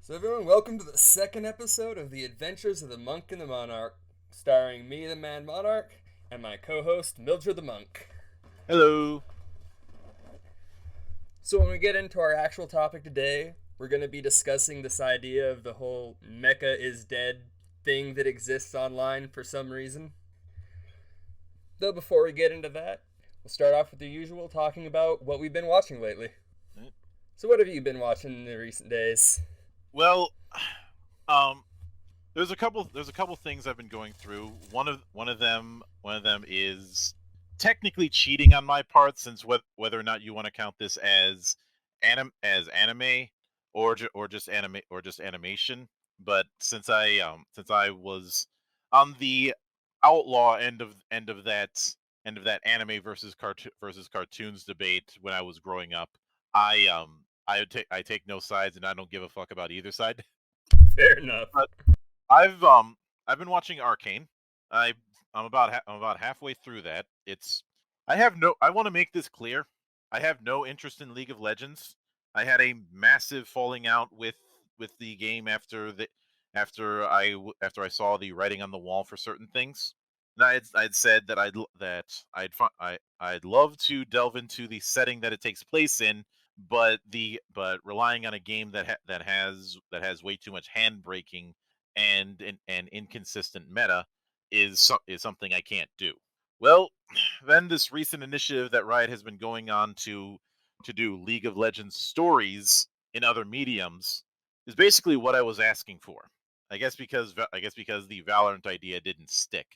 So everyone, welcome to the second episode of The Adventures of the Monk and the Monarch, starring me, the Man Monarch, and my co-host, Mildred the Monk. Hello. So when we get into our actual topic today, we're going to be discussing this idea of the whole Mecha is dead thing that exists online for some reason. Though before we get into that, we'll start off with the usual, talking about what we've been watching lately. So what have you been watching in the recent days? Well, um, there's a couple things I've been going through. One of them is technically cheating on my part, since whether or not you want to count this as anime or just animation. But since I was on the outlaw end of that anime versus cartoons debate when I was growing up, I take no sides, and I don't give a fuck about either side. Fair enough. But I've been watching Arcane. I I'm about halfway through that. I want to make this clear. I have no interest in League of Legends. I had a massive falling out with the game after I saw the writing on the wall for certain things. And I'd said that I'd love to delve into the setting that it takes place in, but relying on a game that has way too much handbraking and an inconsistent meta is something I can't do. Well, then this recent initiative that Riot has been going on to do League of Legends stories in other mediums is basically what I was asking for. I guess because the Valorant idea didn't stick.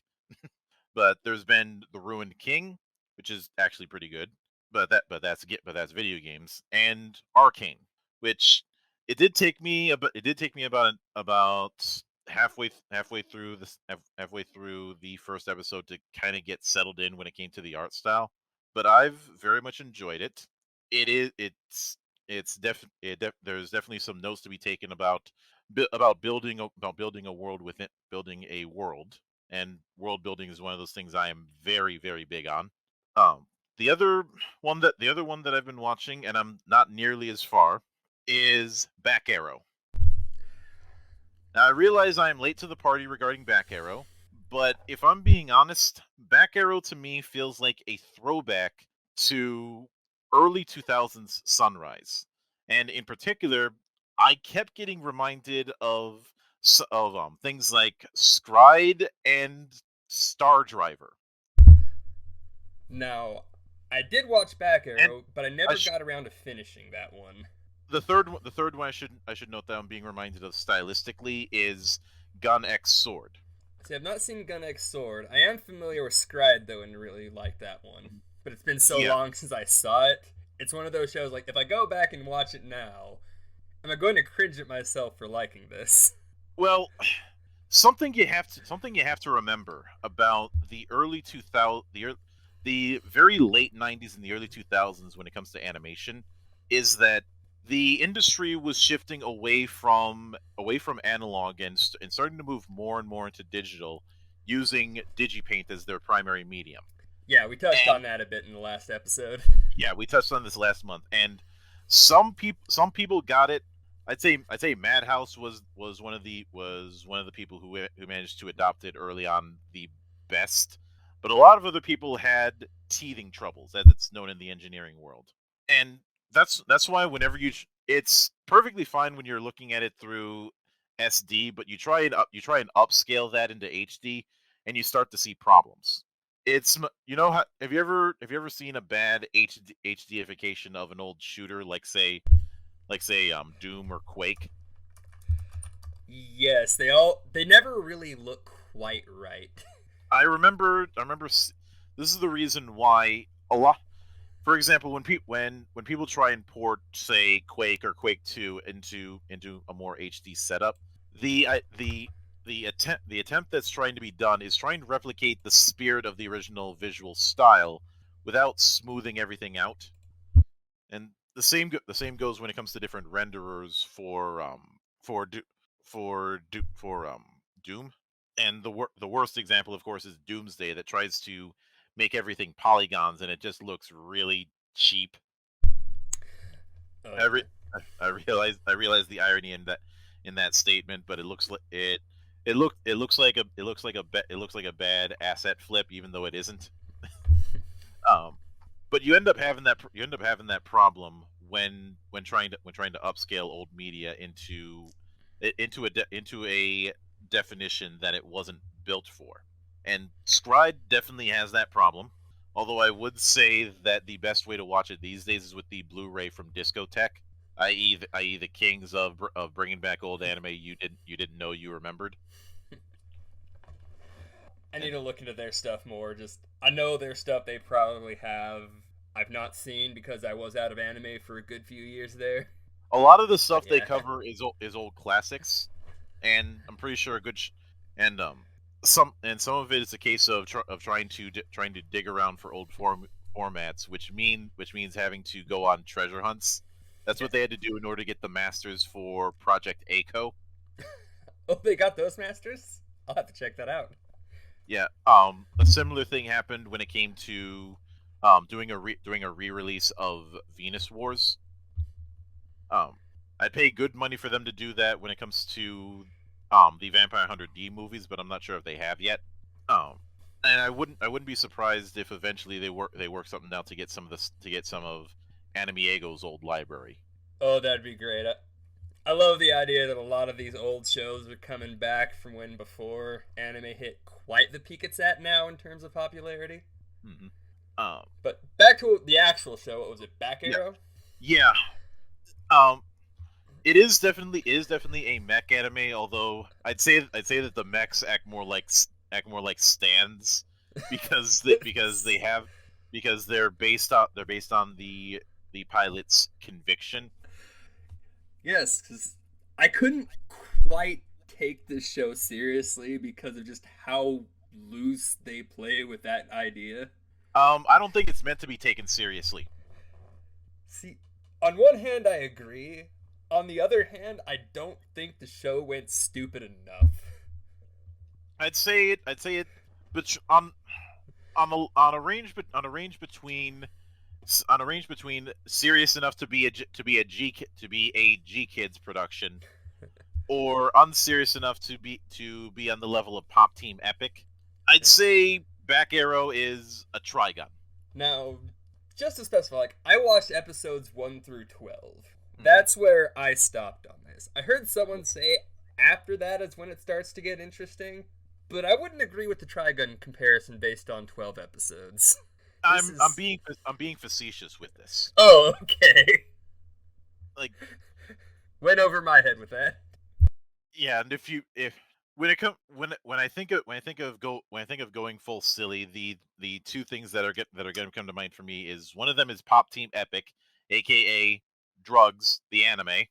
But there's been the Ruined King, which is actually pretty good, but that's video games, and Arcane, which it did take me about halfway through the first episode to kind of get settled in when it came to the art style. But I've very much enjoyed it. It is there's definitely some notes to be taken about building a world within building a world, and world building is one of those things I am very, very big on. Um, the other one that I've been watching, and I'm not nearly as far, is Back Arrow. Now, I realize I am late to the party regarding Back Arrow, but if I'm being honest, Back Arrow to me feels like a throwback to early 2000s Sunrise. And in particular, I kept getting reminded of things like Scryed and Star Driver. Now, I did watch Back And Arrow, but I I never sh- got around to finishing that one. the third one I should note that I'm being reminded of stylistically is Gun X Sword. See, I've not seen Gun X Sword. I am familiar with Scryed, though, and really like that one. But it's been so Yeah. long since I saw it. It's one of those shows, like, if I go back and watch it now, am I going to cringe at myself for liking this? Well, something you have to remember about the very late 90s and the early 2000s when it comes to animation is that the industry was shifting away from analog and starting to move more and more into digital, using digipaint as their primary medium. Yeah, we touched on And that a bit in the last episode. yeah, we touched on this last month, and some people got it. I'd say Madhouse was one of the people who managed to adopt it early on the best, but a lot of other people had teething troubles, as it's known in the engineering world. And that's why it's perfectly fine when you're looking at it through SD, but you try and upscale that into HD, and you start to see problems. Have you ever seen a bad HDification of an old shooter, like say Doom or Quake? Yes, they never really look quite right. I remember this is the reason why a lot. For example, when people try and port, say, Quake or Quake 2 into a more HD setup, the attempt that's trying to be done is trying to replicate the spirit of the original visual style without smoothing everything out. And the same goes when it comes to different renderers for Do- for Doom. And the worst example, of course, is Doomsday, that tries to make everything polygons, and it just looks really cheap. Oh I re- yeah. I realize the irony in that, in that statement, but it looks like it looks like a bad asset flip, even though it isn't. Um, but you end up having that problem when trying to upscale old media into a definition that it wasn't built for. And Scryed definitely has that problem. Although I would say that the best way to watch it these days is with the Blu-ray from Discotech, i.e. the kings of bringing back old anime you didn't know you remembered. I need And to look into their stuff more. Just I know their stuff they probably have. I've not seen because I was out of anime for a good few years there. a lot of the But stuff they yeah. cover is old classics, and I'm pretty sure a good and some of it is a case of trying to dig around for old formats, which means having to go on treasure hunts. That's Yeah. what they had to do in order to get the masters for Project ACO. Oh, they got those masters? I'll have to check that out. Yeah, a similar thing happened when it came to doing a re-release of Venus Wars. Um, I'd pay good money for them to do that when it comes to the Vampire Hunter D movies, but I'm not sure if they have yet. Um, and I wouldn't be surprised if eventually they work something out to get some of Animiego's old library. Oh, that'd be great. I love the idea that a lot of these old shows are coming back from when before anime hit quite the peak it's at now in terms of popularity. Hmm. Um, But back to the actual show. What was it? Back yeah, Arrow? yeah. Um, it is definitely a mech anime. Although I'd say that the mechs act more like stands because they have because they're based on the pilot's conviction. Yes, because I couldn't quite take this show seriously because of just how loose they play with that idea. I don't think it's meant to be taken seriously. See, on one hand, I agree. On the other hand, I don't think the show went stupid enough. I'd say it, but on a range on a range between serious enough to be to be a G Kids production or unserious enough to be on the level of Pop Team Epic. I'd say Back Arrow is a Trigun. Now, just to specify, like, I watched episodes 1 through 12. Mm-hmm. That's where I stopped on this. I heard someone say after that is when it starts to get interesting, but I wouldn't agree with the Trigun comparison based on 12 episodes. This is. I'm being facetious with this. Oh, okay. Like, Went over my head with that. yeah, and if when I think of going full silly, the two things that are going to come to mind for me is one of them is Pop Team Epic, aka Drugs, the anime.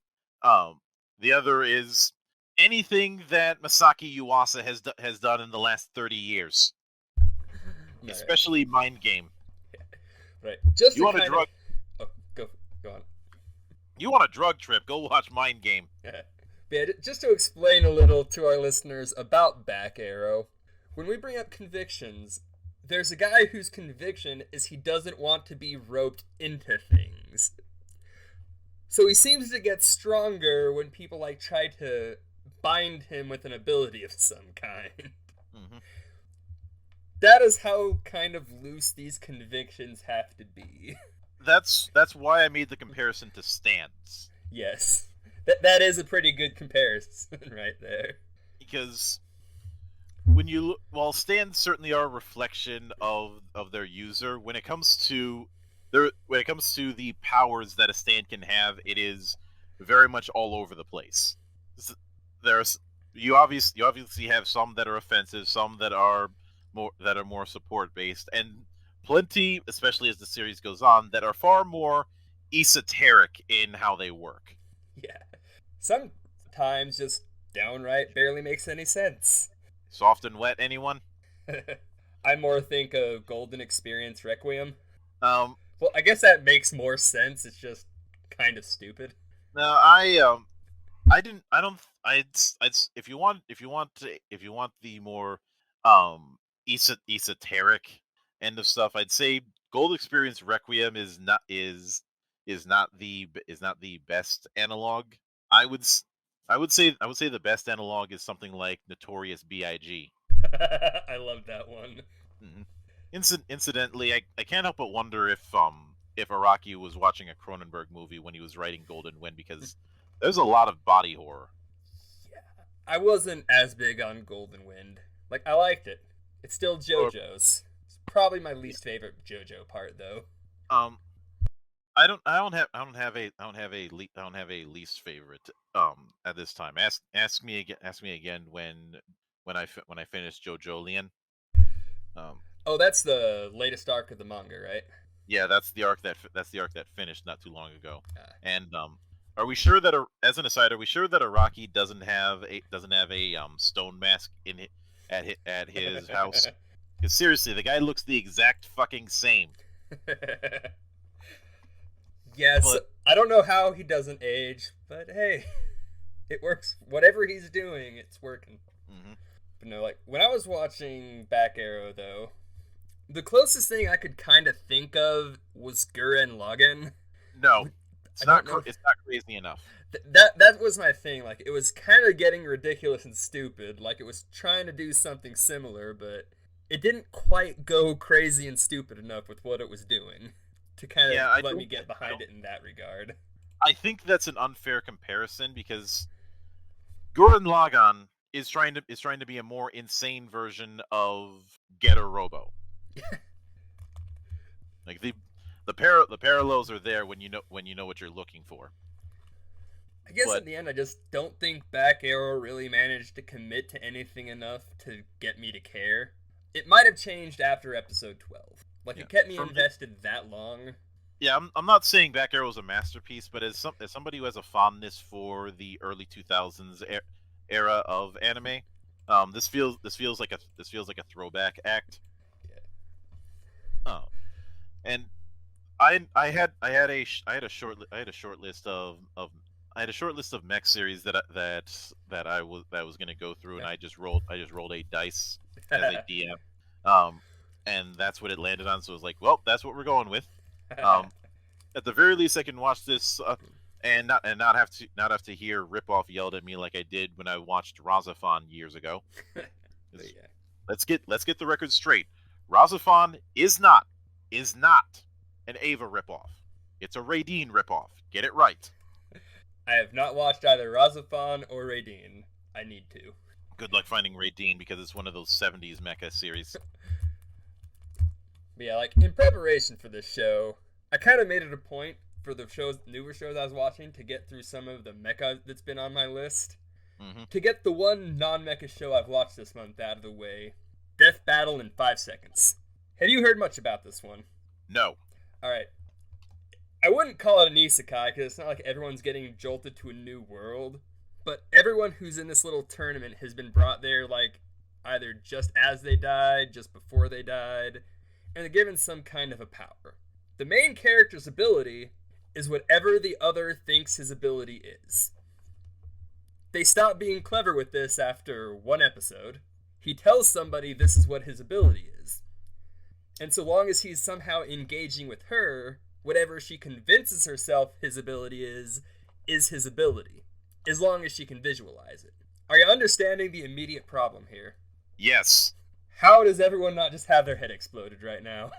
Um, the other is anything that Masaki Yuasa has done in the last 30 years, Alright. especially Mind Game. Right. Just You to want a kind of. drug Oh, go on. you want a drug trip, go watch Mind Game. Yeah, just to explain a little to our listeners about Back Arrow, when we bring up convictions, there's a guy whose conviction is he doesn't want to be roped into things. So he seems to get stronger when people like try to bind him with an ability of some kind. Hmm. That is how kind of loose these convictions have to be. That's why I made the comparison to Stans. Yes. That is a pretty good comparison right there. Because when you look, while stands certainly are a reflection of their user, when it comes to the powers that a stand can have, it is very much all over the place. There's you obviously have some that are offensive, some that are more support based, and plenty, especially as the series goes on, that are far more esoteric in how they work. Yeah. Sometimes just downright barely makes any sense. Soft and wet, anyone? I more think of Golden Experience Requiem. Um, Well, I guess that makes more sense. It's just kind of stupid. no, I didn't. I don't. If you want, if you want the more um esoteric end of stuff, I'd say Gold Experience Requiem is not the best analog. I would. I would say the best analog is something like Notorious B.I.G. I love that one. Mm-hmm. Incidentally, I can't help but wonder if Araki was watching a Cronenberg movie when he was writing Golden Wind, because there's a lot of body horror. Yeah, I wasn't as big on Golden Wind. Like, I liked it. It's still Or JoJo's. It's probably my least favorite JoJo part, though. um, I don't have a least favorite at this time. Ask me again when I finish JoJo Lian. Um, Oh, that's the latest arc of the manga, right? yeah, that's the arc that finished not too long ago. Uh, And are we sure that as an aside, are we sure that Araki doesn't have a stone mask at his house? Because seriously, the guy looks the exact fucking same. yes, But I don't know how he doesn't age, but hey, it works. Whatever he's doing, it's working. mhm. But no, like when I was watching Back Arrow, though, the closest thing I could kind of think of was Gurren Lagann. No, I don't know. it's not crazy enough. That was my thing. Like it was kind of getting ridiculous and stupid. Like it was trying to do something similar, but it didn't quite go crazy and stupid enough with what it was doing to kind Yeah, of let me get behind it in that regard. I think that's an unfair comparison because Gurren Lagann is trying to be a more insane version of Getter Robo. Like the parallels are there when you know what you're looking for. I guess But in the end, I just don't think Back Arrow really managed to commit to anything enough to get me to care. It might have changed after episode 12. Like, yeah, it kept me from invested that long. yeah, I'm not saying Back Arrow is a masterpiece, but as somebody who has a fondness for the early 2000s era of anime, this feels like a throwback act. Yeah. Oh, and I had a short list of I had a short list of mech series that I was going to go through, and I just rolled 8 dice as a DM, and that's what it landed on. So I was like, well, that's what we're going with. Um, at the very least, I can watch this and not have to hear Ripoff yelled at me like I did when I watched Razafon years ago. Yeah. Let's get the record straight. Razafon is not an Ava ripoff. It's a Raideen ripoff. Get it right. I have not watched either Razafon or Raideen. I need to. Good luck finding Raideen because it's one of those 70s mecha series. But yeah, like, in preparation for this show, I kind of made it a point for the newer shows I was watching to get through some of the mecha that's been on my list. Mm-hmm. To get the one non-mecha show I've watched this month out of the way, Death Battle in 5 Seconds. Have you heard much about this one? No. Alright. I wouldn't call it an isekai because it's not like everyone's getting jolted to a new world, but everyone who's in this little tournament has been brought there like either just as they died, just before they died, and they're given some kind of a power. The main character's ability is whatever the other thinks his ability is. They stop being clever with this after one episode. He tells somebody this is what his ability is. And so long as he's somehow engaging with her, whatever she convinces herself his ability is his ability. As long as she can visualize it. Are you understanding the immediate problem here? Yes. How does everyone not just have their head exploded right now?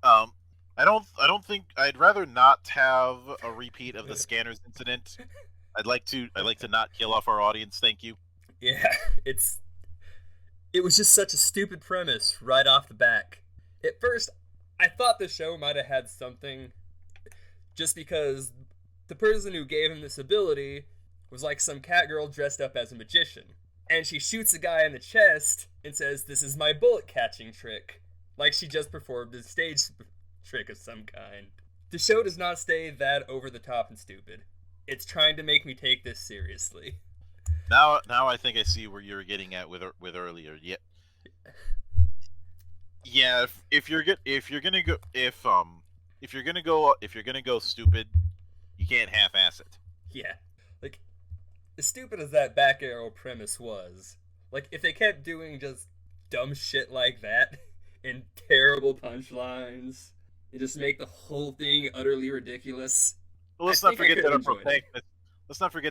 I don't think I'd rather not have a repeat of the scanners incident. I'd like to not kill off our audience, thank you. Yeah, it was just such a stupid premise right off the back. At first, I thought the show might have had something just because the person who gave him this ability was like some cat girl dressed up as a magician. And she shoots a guy in the chest and says, "This is my bullet catching trick." Like she just performed a stage trick of some kind. The show does not stay that over the top and stupid. It's trying to make me take this seriously. Now I think I see where you're getting at with earlier. Yeah. Yeah, if you're gonna go stupid, you can't half-ass it. Yeah. Like, as stupid as that Back Arrow premise was, like, if they kept doing just dumb shit like that, and terrible punchlines, and just make the whole thing utterly ridiculous, But let's I not think I forget could that have enjoyed it.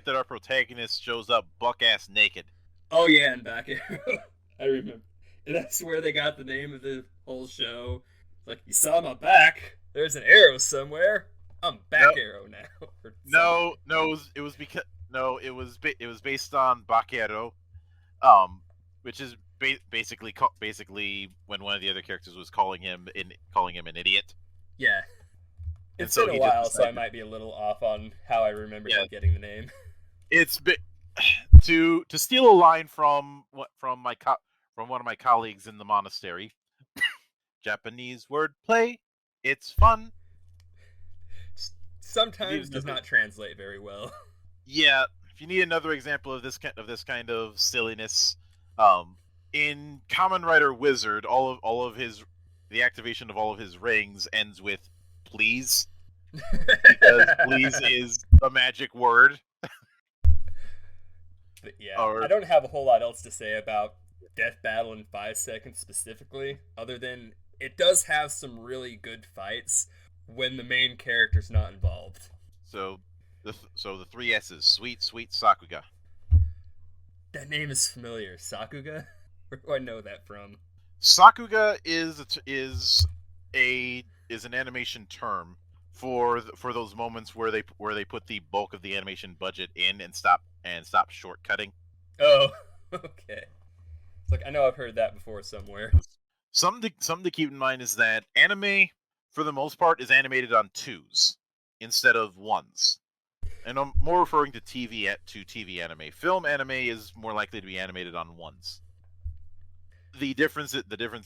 that our protagonist shows up buck ass naked. Oh yeah, and Back Arrow. I remember. And that's where they got the name of the whole show. It's like, you saw my back. There's an arrow somewhere. I'm No, Back Arrow now, or something. no, it was because no, it was based on Baquero, um, which is basically when one of the other characters was calling him an idiot, Yeah, and it's so been a he just while, so I decided, might be a little off on how I remember yeah, him getting the name. it's bit to steal a line from from one of my colleagues in the monastery. Japanese wordplay. It's fun. You need Sometimes does another, not translate very well. yeah. If you need another example of this kind of silliness, um, in Kamen Rider Wizard, all of his the activation of all of his rings ends with please, because please is a magic word. But yeah, I Or don't have a whole lot else to say about Death Battle in 5 seconds specifically, other than it does have some really good fights when the main character's not involved. so the three S's, sweet sweet Sakuga. That name is familiar. Sakuga? Where do I know that from? Sakuga is an animation term for those moments where they put the bulk of the animation budget in and stop shortcutting. Oh, okay. It's like, I know I've heard that before somewhere. Something to keep in mind is that anime, for the most part, is animated on twos instead of ones. And I'm more referring to TV anime. Film anime is more likely to be animated on ones. The difference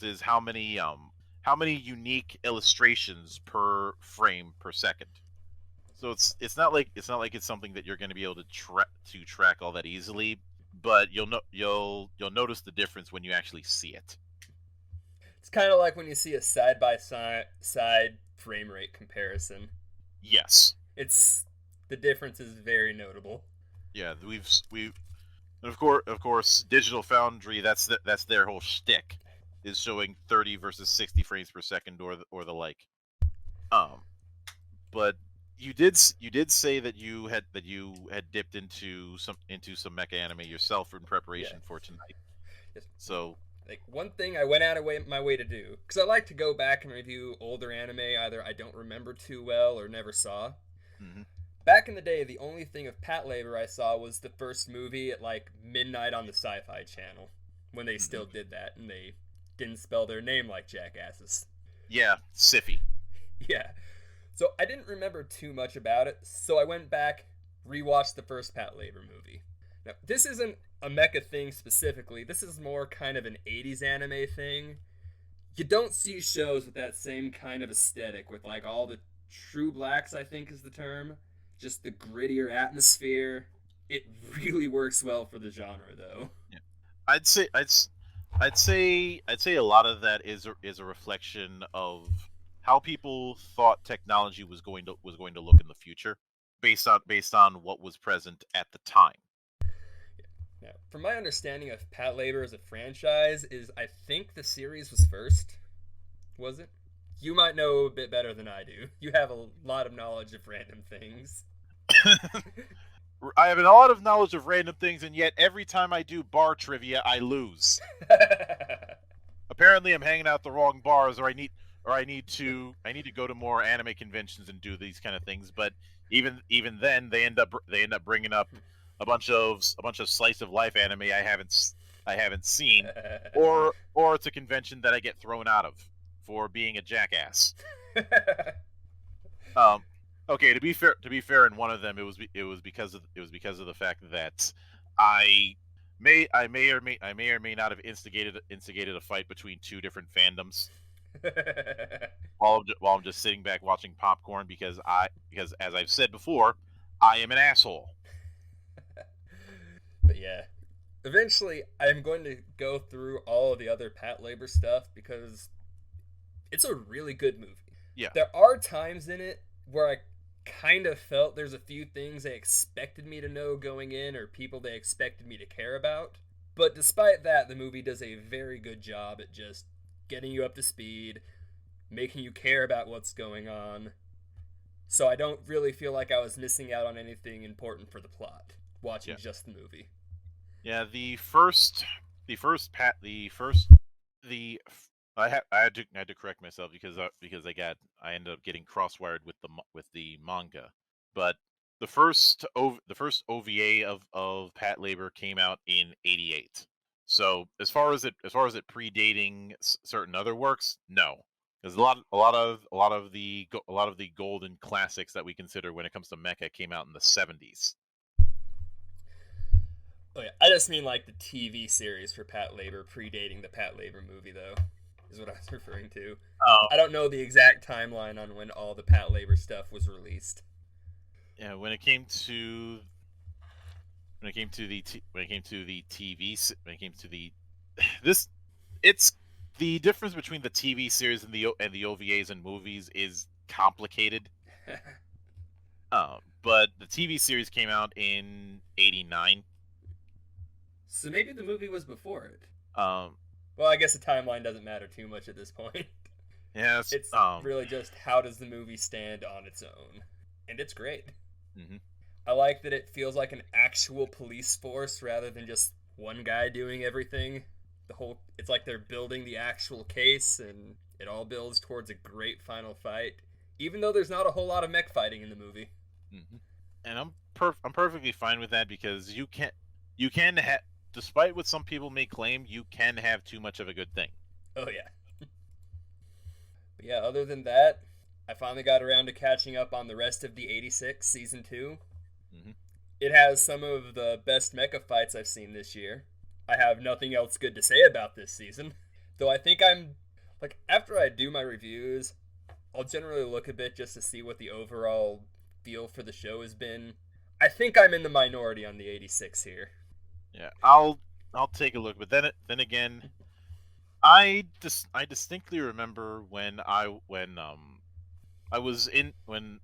is how many unique illustrations per frame per second. So it's not like it's something that you're going to be able to track all that easily, but you'll notice the difference when you actually see it. It's kind of like when you see a side by side frame rate comparison. Yes. It's the difference is very notable. Yeah, we and of course Digital Foundry, that's their whole shtick, is showing 30 versus 60 frames per second or the like. Um but you did say that you had dipped into some mecha anime yourself in Yeah. preparation for tonight. Yes. So, Like, one thing I went out of my way to do, because I like to go back and review older anime either I don't remember too well or never saw. mhm, Back in the day, the only thing of Pat Labor I saw was the first movie at like midnight on the Sci-Fi Channel, when they mhm. still did that and they didn't spell their name like jackasses. Yeah, Siffy. Yeah. So I didn't remember too much about it, so I went back, rewatched the first Pat Labor movie. Now, this isn't a mecha thing specifically, this is more kind of an 80s anime thing. You don't see shows with that same kind of aesthetic, with like all the true blacks, I think is the term. Just the grittier atmosphere. It really works well for the genre, though. Yeah. I'd say I'd say a lot of that is a reflection of how people thought technology was going to look in the future, based on what was present at the time. Now, from my understanding of Pat Labor as a franchise, is I think the series was first. Was it? You might know a bit better than I do. You have a lot of knowledge of random things. I have a lot of knowledge of random things, and yet every time I do bar trivia, I lose. Apparently, I'm hanging out the wrong bars, or I need to go to more anime conventions and do these kind of things. But even then, they end up bringing up a bunch of slice of life anime I haven't seen, or it's a convention that I get thrown out of for being a jackass. Um, okay, to be fair, in one of them, it was because of the fact that I I may or may not have instigated a fight between two different fandoms while I'm just sitting back watching popcorn, because as I've said before, I am an asshole. But yeah, eventually I'm going to go through all of the other Pat Labor stuff because it's a really good movie. Yeah. There are times in it where I kind of felt there's a few things they expected me to know going in or people they expected me to care about. But despite that, the movie does a very good job at just getting you up to speed, making you care about what's going on. So I don't really feel like I was missing out on anything important for the plot watching Yeah, just the movie. yeah. The first pat, the first, the I had to correct myself because I ended up getting crosswired with with the manga, but the first OVA of Pat Labor came out in '88. So as far as it predating certain other works, no, because a lot of the golden classics that we consider when it comes to mecha came out in the '70s. Oh yeah, I just mean like the TV series for Pat Labor predating the Pat Labor movie, though, is what I was referring to. Oh, I don't know the exact timeline on when all the Pat Labor stuff was released. yeah. When it came to the TV when it came to the this it's the difference between the TV series and the OVAs and movies is complicated. But the TV series came out in '89. So maybe the movie was before it. Um, Well, I guess the timeline doesn't matter too much at this point. yes. It's really just how does the movie stand on its own. And it's great. Mhm. I like that it feels like an actual police force rather than just one guy doing everything. It's like they're building the actual case and it all builds towards a great final fight, even though there's not a whole lot of mech fighting in the movie. Mhm. And I'm perfectly fine with that because you can have, despite what some people may claim, you can have too much of a good thing. Oh yeah. But yeah, other than that, I finally got around to catching up on the rest of the 86 season 2. Hmm. It has some of the best mecha fights I've seen this year. I have nothing else good to say about this season. Though I think I'm like after I do my reviews, I'll generally look a bit just to see what the overall feel for the show has been. I think I'm in the minority on the 86 here. Yeah, I'll take a look, but then again, I distinctly remember I was in when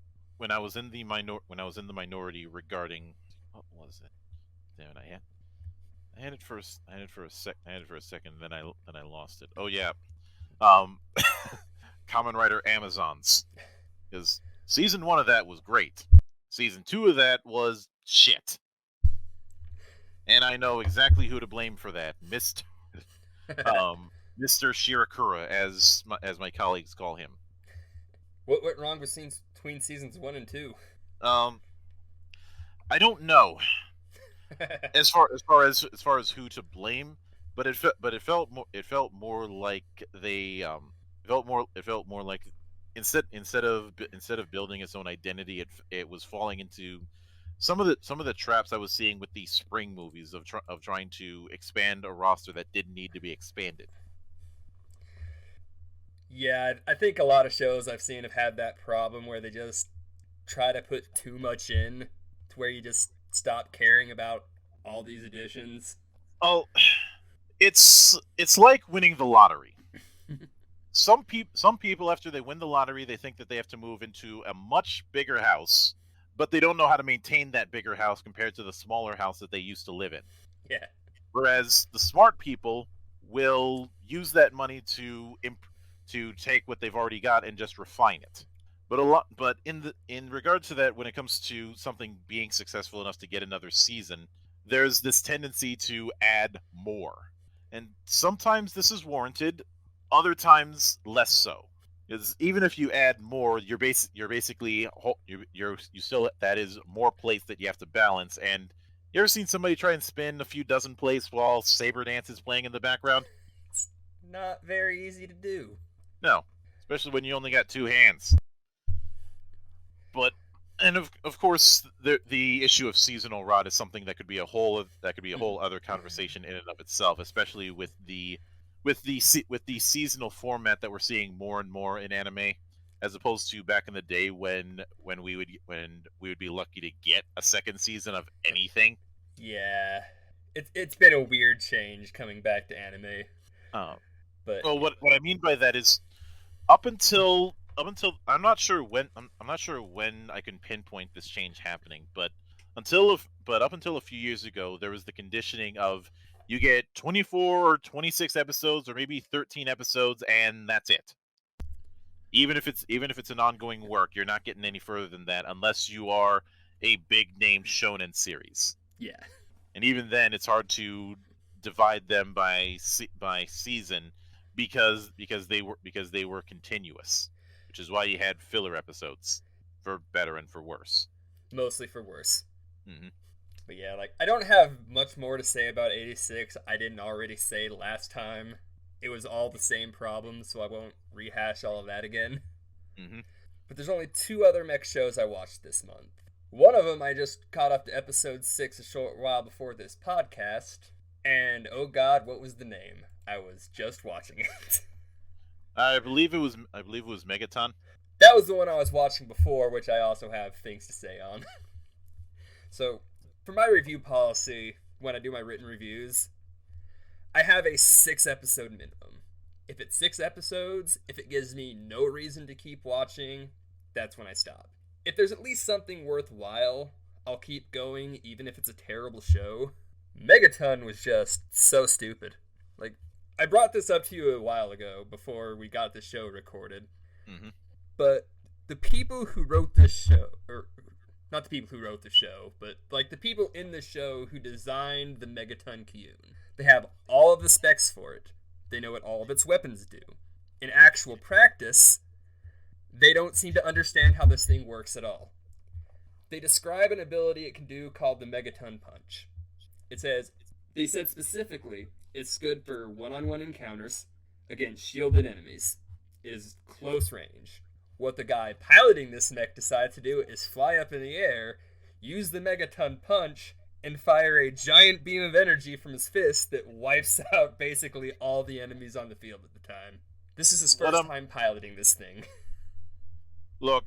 I was in the minority regarding what was it? Damn it, I had it first. I had it for a second, then I lost it. Oh yeah, um, Common Writer Amazons, because season one of that was great. Season two of that was shit, and I know exactly who to blame for that, Mr. Shirakura, as my colleagues call him. What went wrong between seasons 1 and 2? Um, I don't know as far as who to blame, but it felt more like it felt more like instead of building its own identity, it was falling into some of the traps I was seeing with these spring movies of trying to expand a roster that didn't need to be expanded. Yeah, I think a lot of shows I've seen have had that problem where they just try to put too much in to where you just stop caring about all these additions. Oh, it's like winning the lottery. Some people after they win the lottery, they think that they have to move into a much bigger house, but they don't know how to maintain that bigger house compared to the smaller house that they used to live in. Yeah. Whereas the smart people will use that money to take what they've already got and just refine it. But in regard to that, when it comes to something being successful enough to get another season, there's this tendency to add more, and sometimes this is warranted, other times less so. Because even if you add more, you're basically you still that is more plates that you have to balance. And you ever seen somebody try and spin a few dozen plates while Saber Dance is playing in the background? It's not very easy to do. No, especially when you only got two hands. But and of course the issue of seasonal rot is something that could be a whole other conversation in and of itself, especially with with the seasonal format that we're seeing more and more in anime, as opposed to back in the day when we would be lucky to get a second season of anything. Yeah. It's been a weird change coming back to anime. Uh, But well, yeah. what I mean by that is up until I'm not sure when I can pinpoint this change happening, but up until a few years ago, there was the conditioning of you get 24 or 26 episodes or maybe 13 episodes and that's it. even if it's an ongoing work, you're not getting any further than that unless you are a big name shonen series. Yeah. And even then, it's hard to divide them by season because they were continuous, which is why you had filler episodes, for better and for worse. Mostly for worse. Mm-hmm. But yeah, like, I don't have much more to say about 86. I didn't already say last time. It was all the same problems, so I won't rehash all of that again. Mm-hmm. But there's only 2 other mech shows I watched this month. One of them I just caught up to episode 6 a short while before this podcast, and oh god, what was the name? I was just watching it. I believe it was Megaton. That was the one I was watching before, which I also have things to say on. So, for my review policy, when I do my written reviews, I have a 6-episode minimum. If it's 6 episodes, if it gives me no reason to keep watching, that's when I stop. If there's at least something worthwhile, I'll keep going, even if it's a terrible show. Megaton was just so stupid. Like, I brought this up to you a while ago, before we got the show recorded. Mm-hmm. But the people who wrote this show, or not the people who wrote the show, but like the people in the show who designed the Megaton Kyun, they have all of the specs for it. They know what all of its weapons do. In actual practice, they don't seem to understand how this thing works at all. They describe an ability it can do called the Megaton Punch. They said specifically, it's good for one-on-one encounters against shielded enemies. It is close range. What the guy piloting this mech decides to do is fly up in the air, use the Megaton Punch, and fire a giant beam of energy from his fist that wipes out basically all the enemies on the field at the time. This is his first time piloting this thing. Look,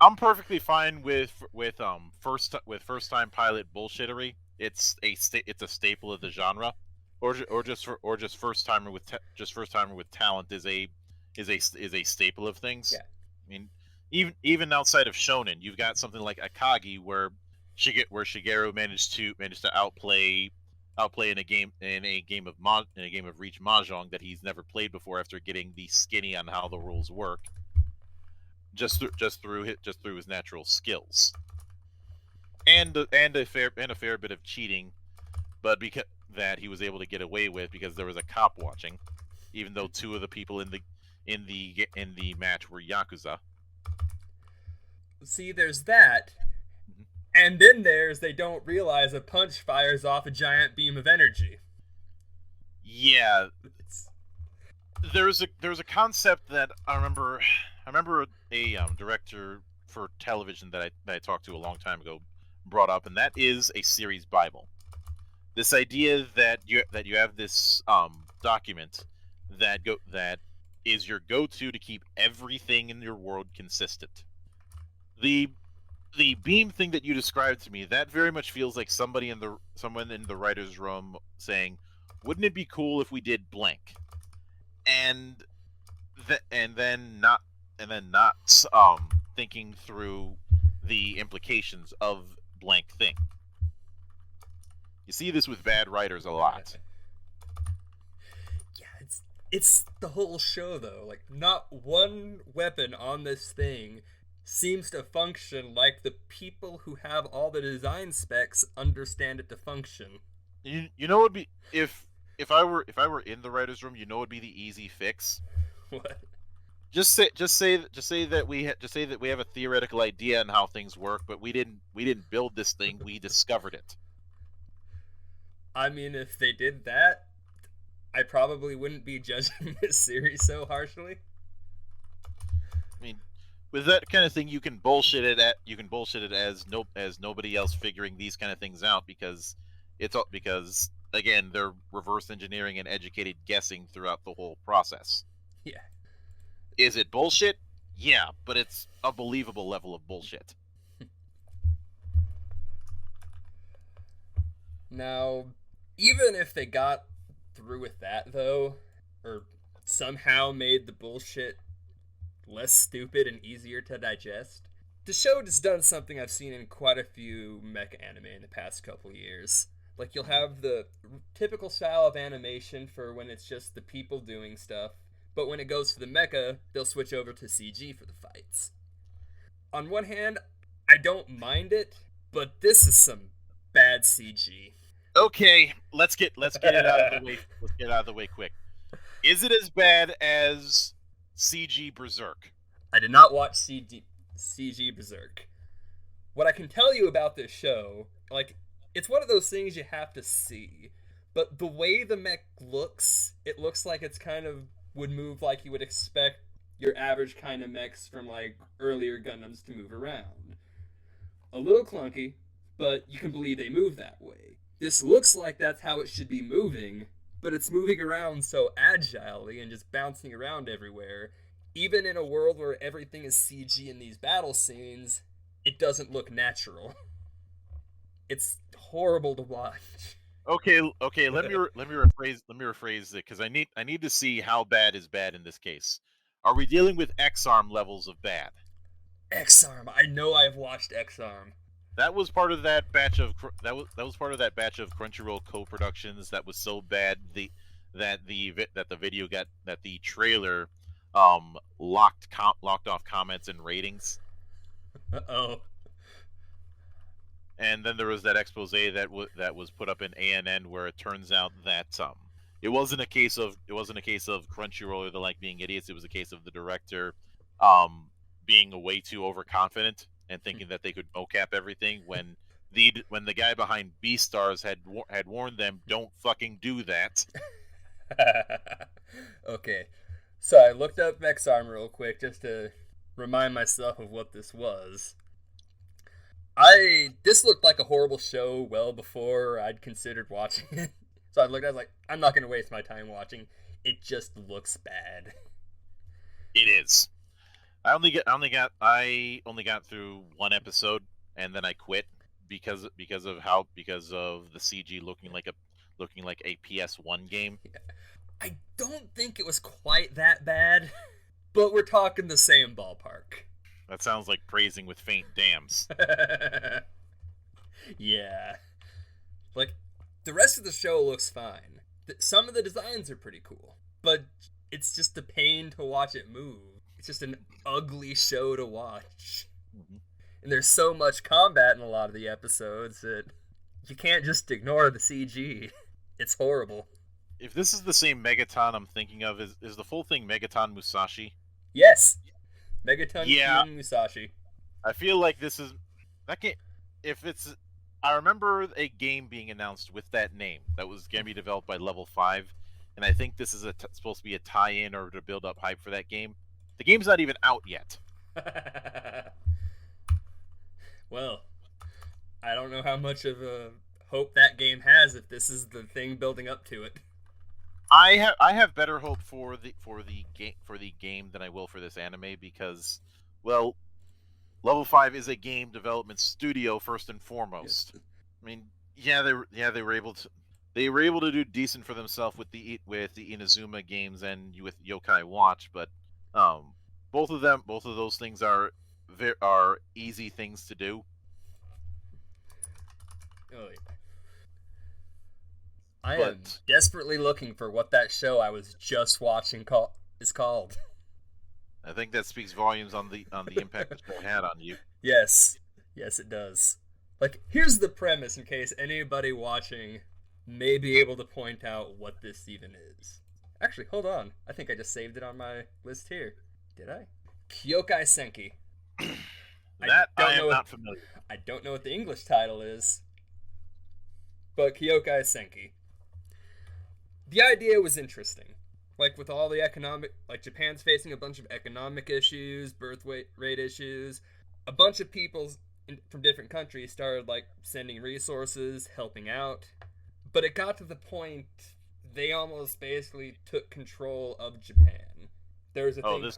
I'm perfectly fine with first time pilot bullshittery. It's a staple of the genre, or just first timer with talent is a staple of things. Yeah. I mean, even outside of shonen, you've got something like Akagi where Shigeru managed to outplay in a game of Reach Mahjong that he's never played before after getting the skinny on how the rules work. Just through his natural skills, and a fair bit of cheating, but because that he was able to get away with because there was a cop watching, even though 2 of the people in the match were Yakuza. See, there's that, and then they don't realize a punch fires off a giant beam of energy. Yeah, there's a concept that I remember a director for television that I talked to a long time ago brought up, and that is a series Bible. This idea that you have this document that is your go-to to keep everything in your world consistent. The beam thing that you described to me, that very much feels like someone in the writer's room saying, "Wouldn't it be cool if we did blank?" And then not thinking through the implications of blank thing. You see this with bad writers a lot. Yeah, it's the whole show though. Like, not one weapon on this thing seems to function like the people who have all the design specs understand it to function. You know, it'd be if I were in the writer's room, you know, it'd be the easy fix. What? Just say that we have a theoretical idea on how things work, but we didn't build this thing. We discovered it. I mean, if they did that, I probably wouldn't be judging this series so harshly. I mean, with that kind of thing, you can bullshit it as nobody else figuring these kind of things out because again, they're reverse engineering and educated guessing throughout the whole process. Yeah. Is it bullshit? Yeah, but it's a believable level of bullshit. Now, even if they got through with that, though, or somehow made the bullshit less stupid and easier to digest, the show has done something I've seen in quite a few mecha anime in the past couple years. Like, you'll have the typical style of animation for when it's just the people doing stuff, but when it goes to the mecha, they'll switch over to CG for the fights. On one hand, I don't mind it, but this is some bad CG. Okay, let's get it out of the way. Let's get it out of the way quick. Is it as bad as CG Berserk? I did not watch CG Berserk. What I can tell you about this show, like, it's one of those things you have to see. But the way the mech looks, it looks like it's kind of would move like you would expect your average kind of mechs from like earlier Gundams to move around. A little clunky, but you can believe they move that way. This looks like that's how it should be moving, but it's moving around so agilely and just bouncing around everywhere. Even in a world where everything is CG in these battle scenes, it doesn't look natural. It's horrible to watch. Okay. Let me rephrase it because I need to see how bad is bad in this case. Are we dealing with X-Arm levels of bad? X-Arm. I know I've watched X-Arm. That was part of that batch of Crunchyroll co-productions that was so bad that the trailer locked off comments and ratings. Oh. And then there was that expose that was put up in ANN where it turns out that it wasn't a case of Crunchyroll or the like being idiots. It was a case of the director being way too overconfident and thinking that they could mocap everything when the guy behind Beastars had warned them, don't fucking do that. Okay, so I looked up X-Arm real quick just to remind myself of what this was. This looked like a horrible show well before I'd considered watching it. So I was like, I'm not gonna waste my time watching. It just looks bad. It is. I only got through one episode and then I quit because of the CG looking like a PS1 game. I don't think it was quite that bad, but we're talking the same ballpark. That sounds like praising with faint dams. Yeah. Like, the rest of the show looks fine. Some of the designs are pretty cool, but it's just a pain to watch it move. It's just an ugly show to watch. Mm-hmm. And there's so much combat in a lot of the episodes that you can't just ignore the CG. It's horrible. If this is the same Megaton I'm thinking of, is the full thing Megaton Musashi? Yes. Megaton Musashi. I feel like this is that game. I remember a game being announced with that name that was going to be developed by Level 5, and I think this is supposed to be a tie-in or to build up hype for that game. The game's not even out yet. Well, I don't know how much of a hope that game has if this is the thing building up to it. I have better hope for the game than I will for this anime because, well, Level 5 is a game development studio first and foremost. Yes. I mean, they were able to do decent for themselves with the Inazuma games and with Yokai Watch, but both of those things are easy things to do. Oh, yeah. I am desperately looking for what that show I was just watching is called. I think that speaks volumes on the impact the show had on you. Yes, it does. Like, here's the premise in case anybody watching may be able to point out what this even is. Actually, hold on. I think I just saved it on my list here. Did I? Kyokai Senki. I am not familiar. I don't know what the English title is, but Kyokai Senki. The idea was interesting. Like, with all the Japan's facing a bunch of economic issues, birth rate issues, a bunch of people from different countries started, sending resources, helping out. But it got to the point they almost basically took control of Japan. There's a thing...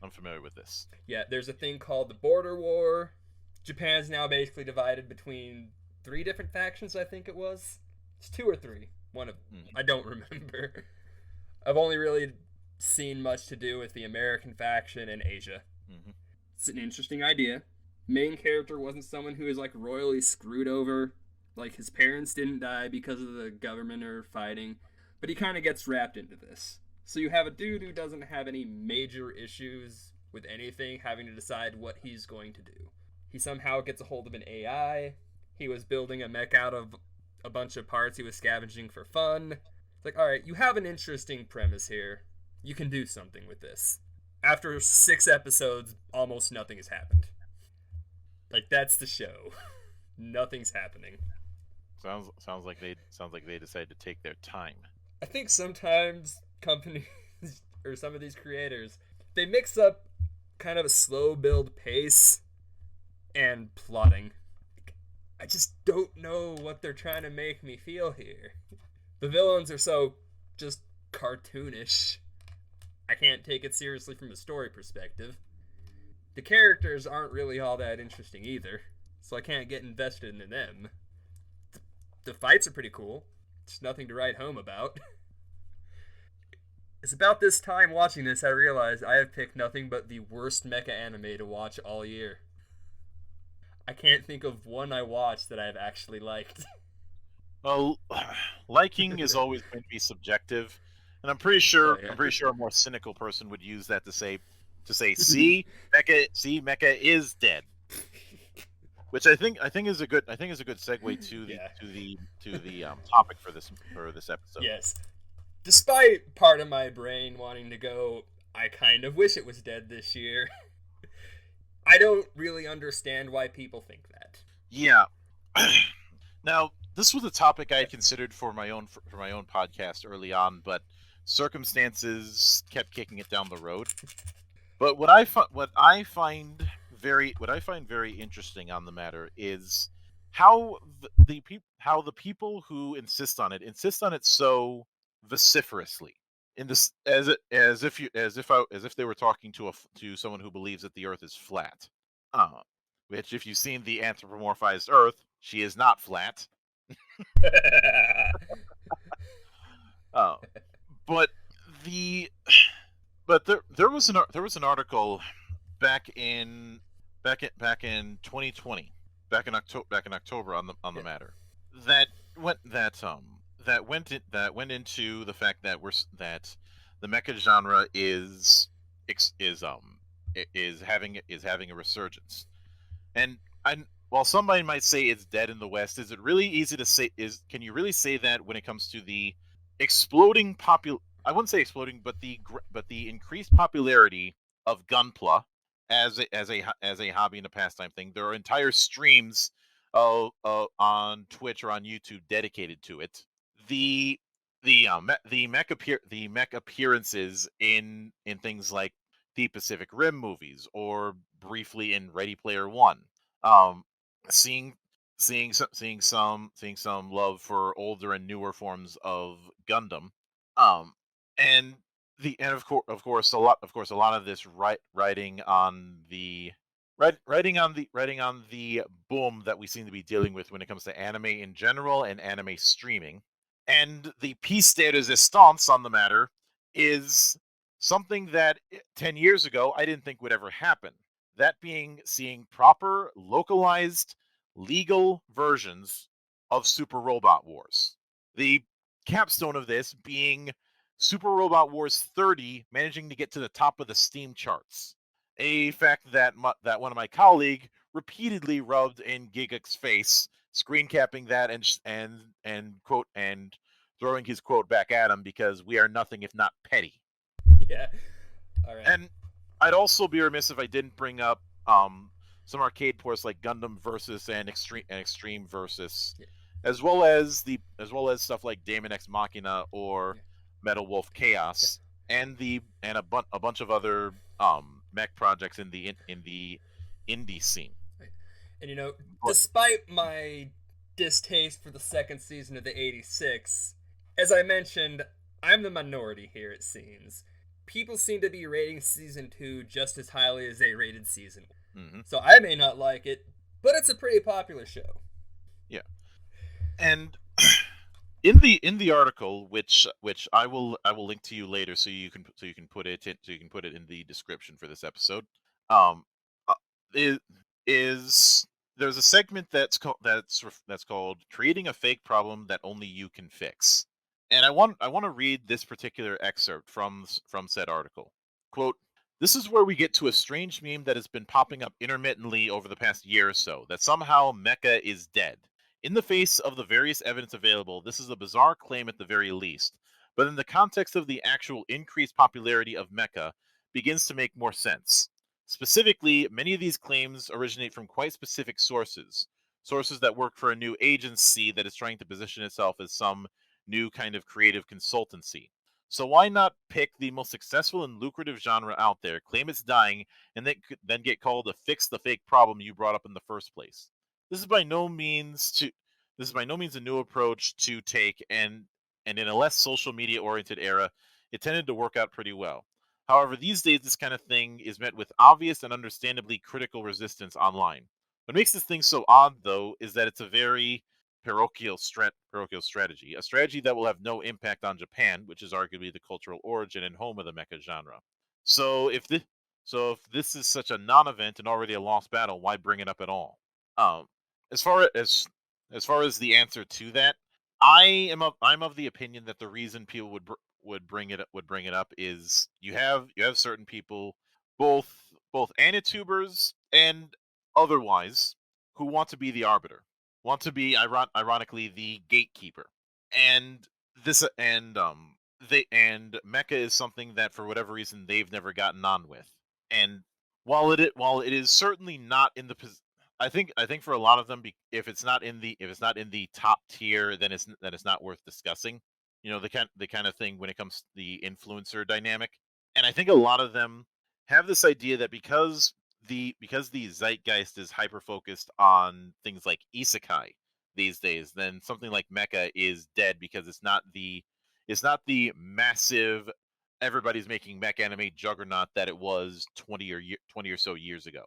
I'm familiar with this. Yeah, there's a thing called the Border War. Japan's now basically divided between 3 different factions, I think it was. It's 2 or 3. One of them. I don't remember. I've only really seen much to do with the American faction in Asia. Mm-hmm. It's an interesting idea. Main character wasn't someone who was royally screwed over. His parents didn't die because of the government or fighting, but he kind of gets wrapped into this. So you have a dude who doesn't have any major issues with anything, having to decide what he's going to do. He somehow gets a hold of an AI. He was building a mech out of a bunch of parts he was scavenging for fun. It's like, all right, you have an interesting premise here. You can do something with this. After 6 episodes, almost nothing has happened. Like, that's the show. Nothing's happening. Sounds like they decided to take their time. I think sometimes companies or some of these creators, they mix up kind of a slow build pace and plotting. I just don't know what they're trying to make me feel here. The villains are so just cartoonish. I can't take it seriously from a story perspective. The characters aren't really all that interesting either, so I can't get invested in them. The fights are pretty cool. It's nothing to write home about. It's about this time watching this I realized I have picked nothing but the worst mecha anime to watch all year. I can't think of one I watched that I've actually liked. Well, liking is always going to be subjective, and I'm pretty sure a more cynical person would use that to say, see, Mecha is dead. Which I think is a good segue to the topic for this episode. Yes. Despite part of my brain wanting to go, I kind of wish it was dead this year. I don't really understand why people think that. Yeah. Now, this was a topic I had considered for my own podcast early on, but circumstances kept kicking it down the road. But what I find very interesting on the matter is how the people who insist on it so vociferously, in this as if they were talking to someone who believes that the Earth is flat. Uh, which, if you've seen the anthropomorphized Earth, she is not flat. uh, but the there was an article back in 2020, back in October on the matter, that went into the fact that the mecha genre is having a resurgence. And while somebody might say it's dead in the West, is it really easy to say? Can you really say that when it comes to the exploding I wouldn't say exploding, but the increased popularity of Gunpla as a hobby and a pastime thing? There are entire streams on Twitch or on YouTube dedicated to it. The mech appearances in things like the Pacific Rim movies, or briefly in Ready Player One. Seeing some love for older and newer forms of Gundam. Um, and a lot of this writing on the writing on the boom that we seem to be dealing with when it comes to anime in general and anime streaming. And the piece de resistance on the matter is something that 10 years ago I didn't think would ever happen. That being seeing proper, localized, legal versions of Super Robot Wars. The capstone of this being Super Robot Wars 30 managing to get to the top of the Steam charts. A fact that one of my colleagues repeatedly rubbed in Gigak's face, screen capping that and quote and throwing his quote back at him, because we are nothing if not petty. Yeah. All right. And I'd also be remiss if I didn't bring up some arcade ports like Gundam Versus and Extreme Versus, Yeah. as well as stuff like Daemon X Machina or Metal Wolf Chaos, and a bunch of other mech projects in the indie scene. And despite my distaste for the second season of the 86, as I mentioned, I'm the minority here, it seems. People seem to be rating season 2 just as highly as they rated season 1. Mm-hmm. So I may not like it, but it's a pretty popular show. Yeah. And in the article, which I will link to you later, so you can put it in the description for this episode. There's a segment that's called creating a fake problem that only you can fix. And I want to read this particular excerpt from said article. Quote, "This is where we get to a strange meme that has been popping up intermittently over the past year or so, that somehow Mecha is dead. In the face of the various evidence available, this is a bizarre claim at the very least, but in the context of the actual increased popularity of Mecha, begins to make more sense. Specifically, many of these claims originate from quite specific sources that work for a new agency that is trying to position itself as some new kind of creative consultancy. So why not pick the most successful and lucrative genre out there, claim it's dying, and then get called to fix the fake problem you brought up in the first place? This is by no means to this is by no means a new approach to take, and in a less social media oriented era, it tended to work out pretty well. However, these days this kind of thing is met with obvious and understandably critical resistance online. What makes this thing so odd, though, is that it's a very parochial strategy, a strategy that will have no impact on Japan, which is arguably the cultural origin and home of the mecha genre. So if this is such a non-event and already a lost battle, why bring it up at all? Um, as far as the answer to that, I'm of the opinion that the reason people would bring it up is you have certain people, both Anitubers and otherwise, who want to be the arbiter, want to be ironically the gatekeeper, and this and and Mecha is something that for whatever reason they've never gotten on with. And while it is certainly not in the I think for a lot of them, if it's not in the top tier, then it's not worth discussing. The kind of thing when it comes to the influencer dynamic. And I think a lot of them have this idea that because the zeitgeist is hyper focused on things like isekai these days, then something like Mecha is dead because it's not the massive everybody's making mech anime juggernaut that it was 20 or so years ago.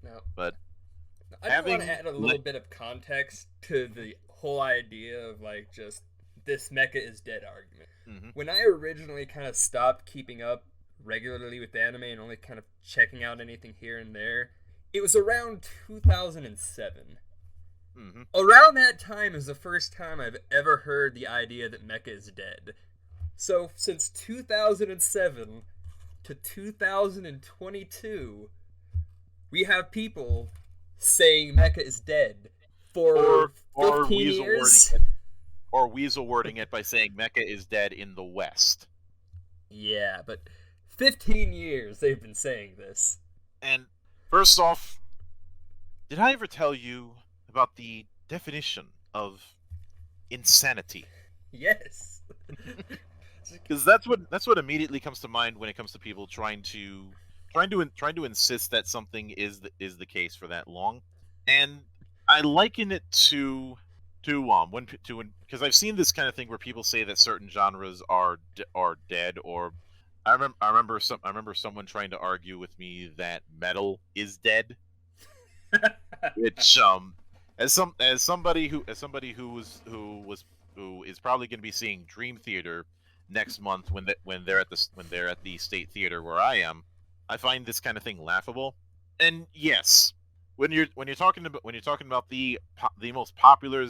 Now, But I do want to having add a li- little bit of context to the whole idea of like just this mecha is dead argument. Mhm. When I originally kind of stopped keeping up regularly with anime and only kind of checking out anything here and there, it was around 2007. Mhm. Around that time is the first time I've ever heard the idea that mecha is dead. So since 2007 to 2022, we have people saying Mecha is dead for or 15 weasel wording years. it or weasel wording it by saying Mecha is dead in the West. Yeah, but 15 years they've been saying this. And first off, did I ever tell you about the definition of insanity? Yes. Because that's what immediately comes to mind when it comes to people trying to insist that something is the case for that long. And I liken it to when because I've seen this kind of thing where people say that certain genres are dead. Or I remember someone trying to argue with me that metal is dead, which as somebody who is probably going to be seeing Dream Theater next month when they're at the State Theater where I am, I find this kind of thing laughable. And yes, when you're talking about the most popular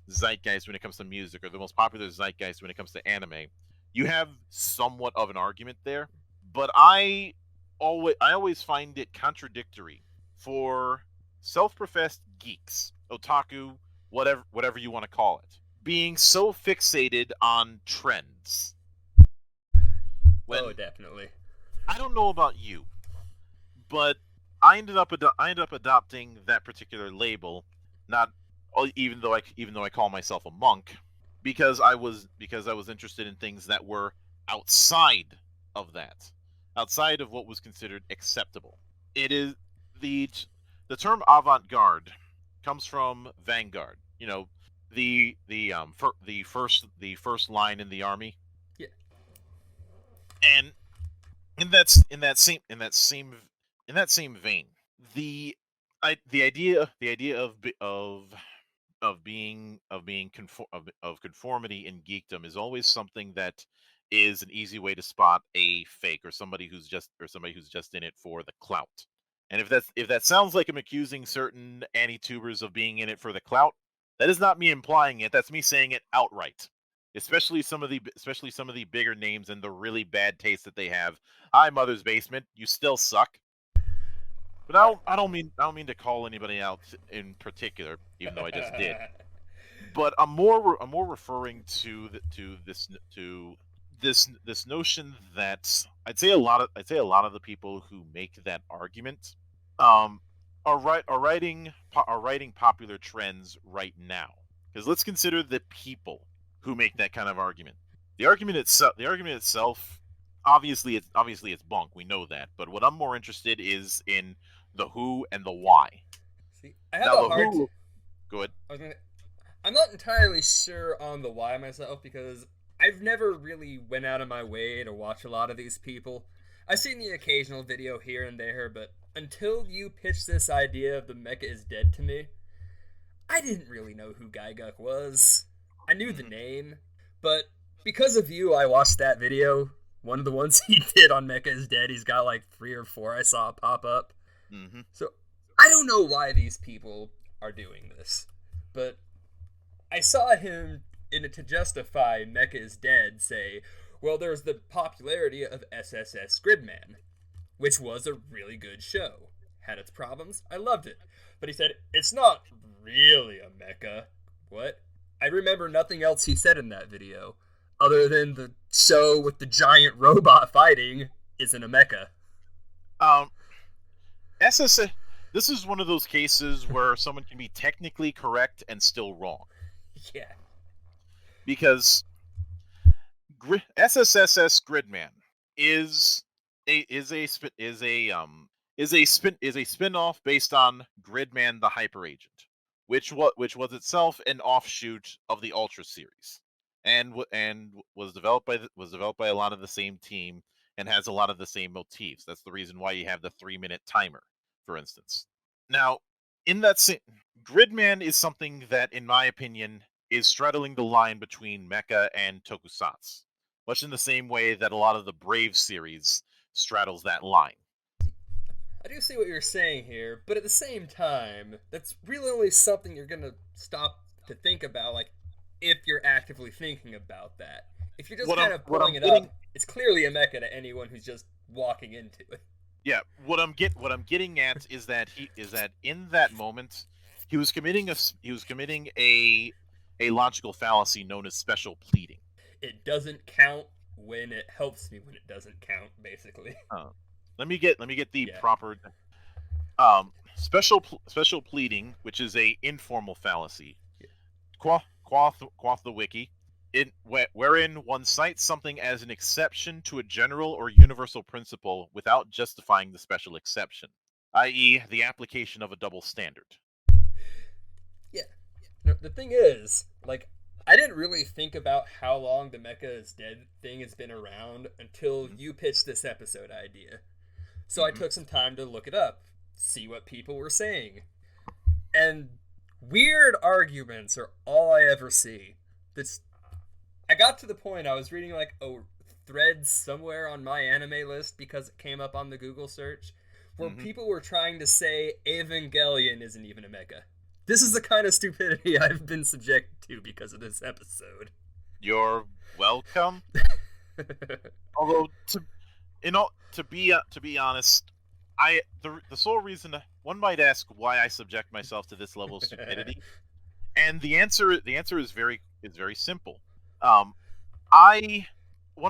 zeitgeist when it comes to music, or the most popular zeitgeist when it comes to anime, you have somewhat of an argument there. But I always find it contradictory for self-professed geeks, otaku, whatever you want to call it, being so fixated on trends. Oh, When definitely. I don't know about you, but I ended up adopting that particular label, not even though I call myself a monk, because I was interested in things that were outside of that, outside of what was considered acceptable. It is the the term avant-garde comes from vanguard. The first line in the army. Yeah. And in that same vein, the the idea of conformity in geekdom is always something that is an easy way to spot a fake, or somebody who's just in it for the clout. And if that sounds like I'm accusing certain anti-tubers of being in it for the clout, That is not me implying it. That's me saying it outright. Especially some of the bigger names and the really bad taste that they have. Hi, Mother's Basement. You still suck. But I don't mean to call anybody out in particular, even though I just did. But I'm more referring to this notion that I'd say a lot of the people who make that argument um are writing popular trends right now. Because let's consider the people who make that kind of argument. The argument itself, obviously it's bunk. We know that. But what I'm more interested is in the who and the why. See, I have Now a the hard. who, go ahead. I was gonna. I'm not entirely sure on the why myself because I've never really went out of my way to watch a lot of these people. I've seen the occasional video here and there, but until you pitched this idea of the mecha is dead to me, I didn't really know who Gyguck was. I knew the name, but because of you, I watched that video. One of the ones he did on Mecha is Dead. He's got like 3 or 4 I saw pop up. Mm-hmm. So I don't know why these people are doing this, but I saw him in it to justify Mecha is Dead say, well, there's the popularity of SSS Gridman, which was a really good show. Had its problems, I loved it. But he said, it's not really a mecha. What? I remember nothing else he said in that video, other than the show with the giant robot fighting isn't a mecha. SSS. This is one of those cases where someone can be technically correct and still wrong. Yeah. Because SSSS Gridman is a spin-off based on Gridman the Hyper Agent, which was itself an offshoot of the Ultra series, and was developed by a lot of the same team and has a lot of the same motifs. That's the reason why you have the 3-minute timer, for instance. Now, in that Gridman is something that, in my opinion, is straddling the line between mecha and tokusatsu, much in the same way that a lot of the Brave series straddles that line. I do see what you're saying here, but at the same time, that's really only something you're gonna stop to think about, like, if you're actively thinking about that. If you're just kind of pulling it up, it's clearly a mecha to anyone who's just walking into it. Yeah, what I'm getting at is that in that moment he was committing a logical fallacy known as special pleading. It doesn't count when it helps me when it doesn't count, basically. Let me get the proper special pleading, which is a informal fallacy. Quoth the wiki, wherein one cites something as an exception to a general or universal principle without justifying the special exception, i.e., the application of a double standard. Yeah. No, the thing is, like, I didn't really think about how long the Mecha is Dead thing has been around until you pitched this episode idea. So I took some time to look it up, see what people were saying. And weird arguments are all I ever see. I got to the point I was reading like a thread somewhere on my anime list because it came up on the Google search where people were trying to say Evangelion isn't even a mecha. This is the kind of stupidity I've been subjected to because of this episode. You're welcome. Although to be honest, the sole reason one might ask why I subject myself to this level of stupidity, and the answer is very simple. One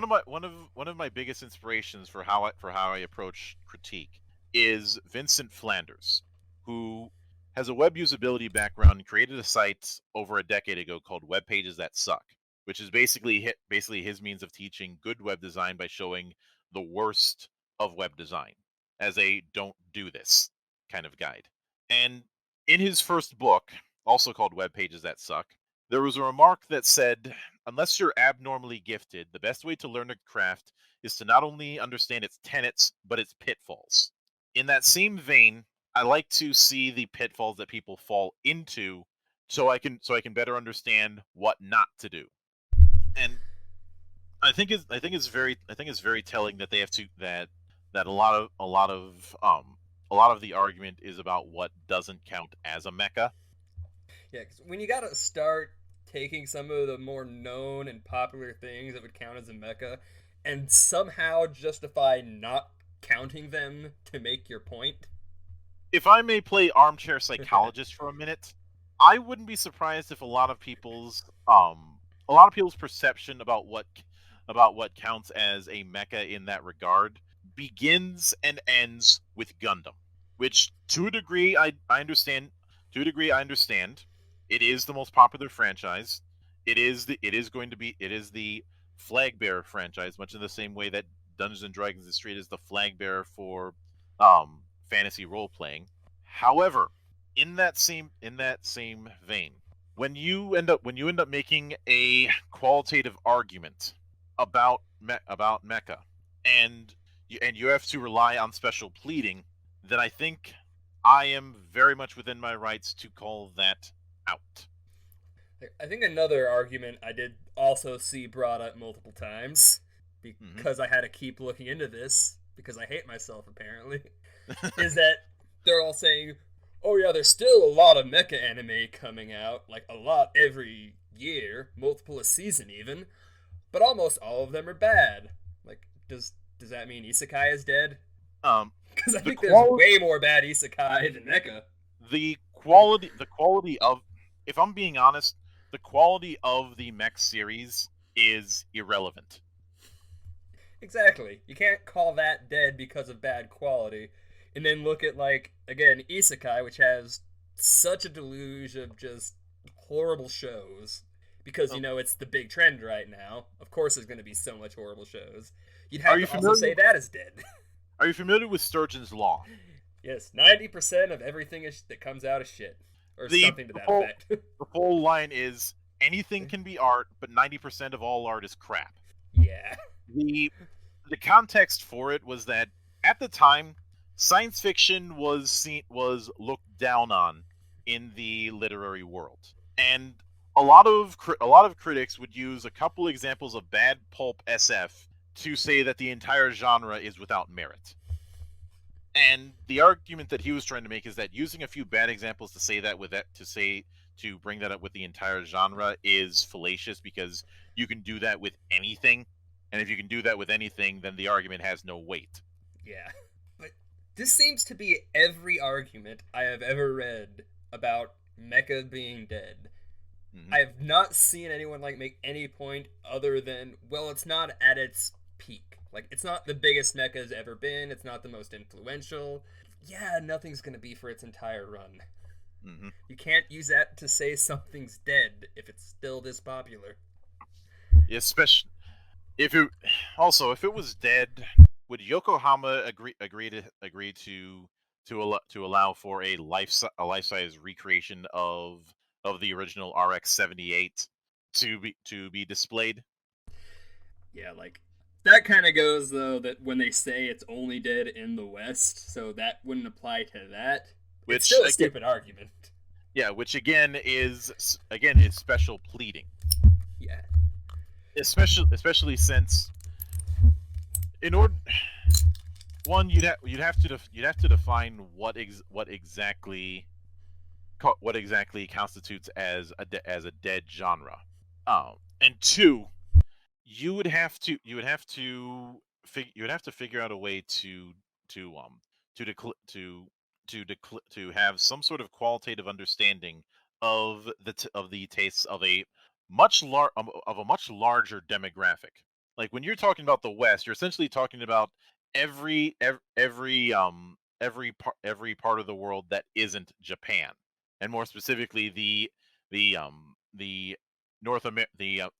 of my biggest inspirations for how I approach critique is Vincent Flanders, who has a web usability background and created a site over a decade ago called Web Pages That Suck, which is basically his means of teaching good web design by showing the worst of web design as a don't do this kind of guide. And in his first book, also called Web Pages That Suck, there was a remark that said, unless you're abnormally gifted, the best way to learn a craft is to not only understand its tenets, but its pitfalls. In that same vein, I like to see the pitfalls that people fall into so I can better understand what not to do. And I think it's very telling that they have to that a lot of the argument is about what doesn't count as a mecha. Yeah, 'cause when you gotta start taking some of the more known and popular things that would count as a mecha and somehow justify not counting them to make your point. If I may play armchair psychologist for a minute, I wouldn't be surprised if a lot of people's perception about what counts as a mecha in that regard begins and ends with Gundam, which to a degree I understand. To a degree I understand. It is the most popular franchise. It is the flag bearer franchise, much in the same way that Dungeons and Dragons is treated as the flag bearer for fantasy role playing. However, in that same vein, when you end up making a qualitative argument about mecha, and you have to rely on special pleading, then I think I am very much within my rights to call that out. I think another argument I did also see brought up multiple times Mm-hmm. because I had to keep looking into this because I hate myself apparently is that they're all saying, "Oh yeah, there's still a lot of mecha anime coming out, like a lot every year, multiple a season even, but almost all of them are bad." Like, does that mean isekai is dead? Um, Because I the think there's quality way more bad isekai than mecha. the quality of, if I'm being honest, the quality of the mech series is irrelevant. Exactly. You can't call that dead because of bad quality. And then look at, like, again, Isekai, which has such a deluge of just horrible shows. Because, Um, it's the big trend right now. Of course, there's going to be so much horrible shows. You'd are have you to also familiar say that is dead. Are you familiar with Sturgeon's Law? Yes, 90% of everything that comes out is shit. Or The something to the that whole effect. the whole line is anything can be art, but 90% of all art is crap. Yeah. The the context for it was that at the time, science fiction was looked down on in the literary world, and a lot of critics would use a couple examples of bad pulp SF to say that the entire genre is without merit. And the argument that he was trying to make is that using a few bad examples to say that with that to bring that up with the entire genre is fallacious, because you can do that with anything, and if you can do that with anything, then the argument has no weight. Yeah. But this seems to be every argument I have ever read about Mecha being dead. Mm-hmm. I have not seen anyone like make any point other than, well, it's not at its peak. Like, it's not the biggest mecha has ever been. It's not the most influential. Yeah, nothing's gonna be for its entire run. Mm-hmm. You can't use that to say something's dead if it's still this popular. Especially if it if it was dead, would Yokohama agree to allow for a life size recreation of the original RX-78 to be displayed? Yeah, like that kind of goes though that when they say it's only dead in the West, so that wouldn't apply to that. It's Which still a again, stupid argument. which again is special pleading, Yeah. especially since in order one you'd have to define what exactly constitutes as as a dead genre. And two, you would have to figure out a way to to decl- to have some sort of qualitative understanding of the tastes of a of a much larger demographic. Like when you're talking about the West, you're essentially talking about every part of the world that isn't Japan, and more specifically the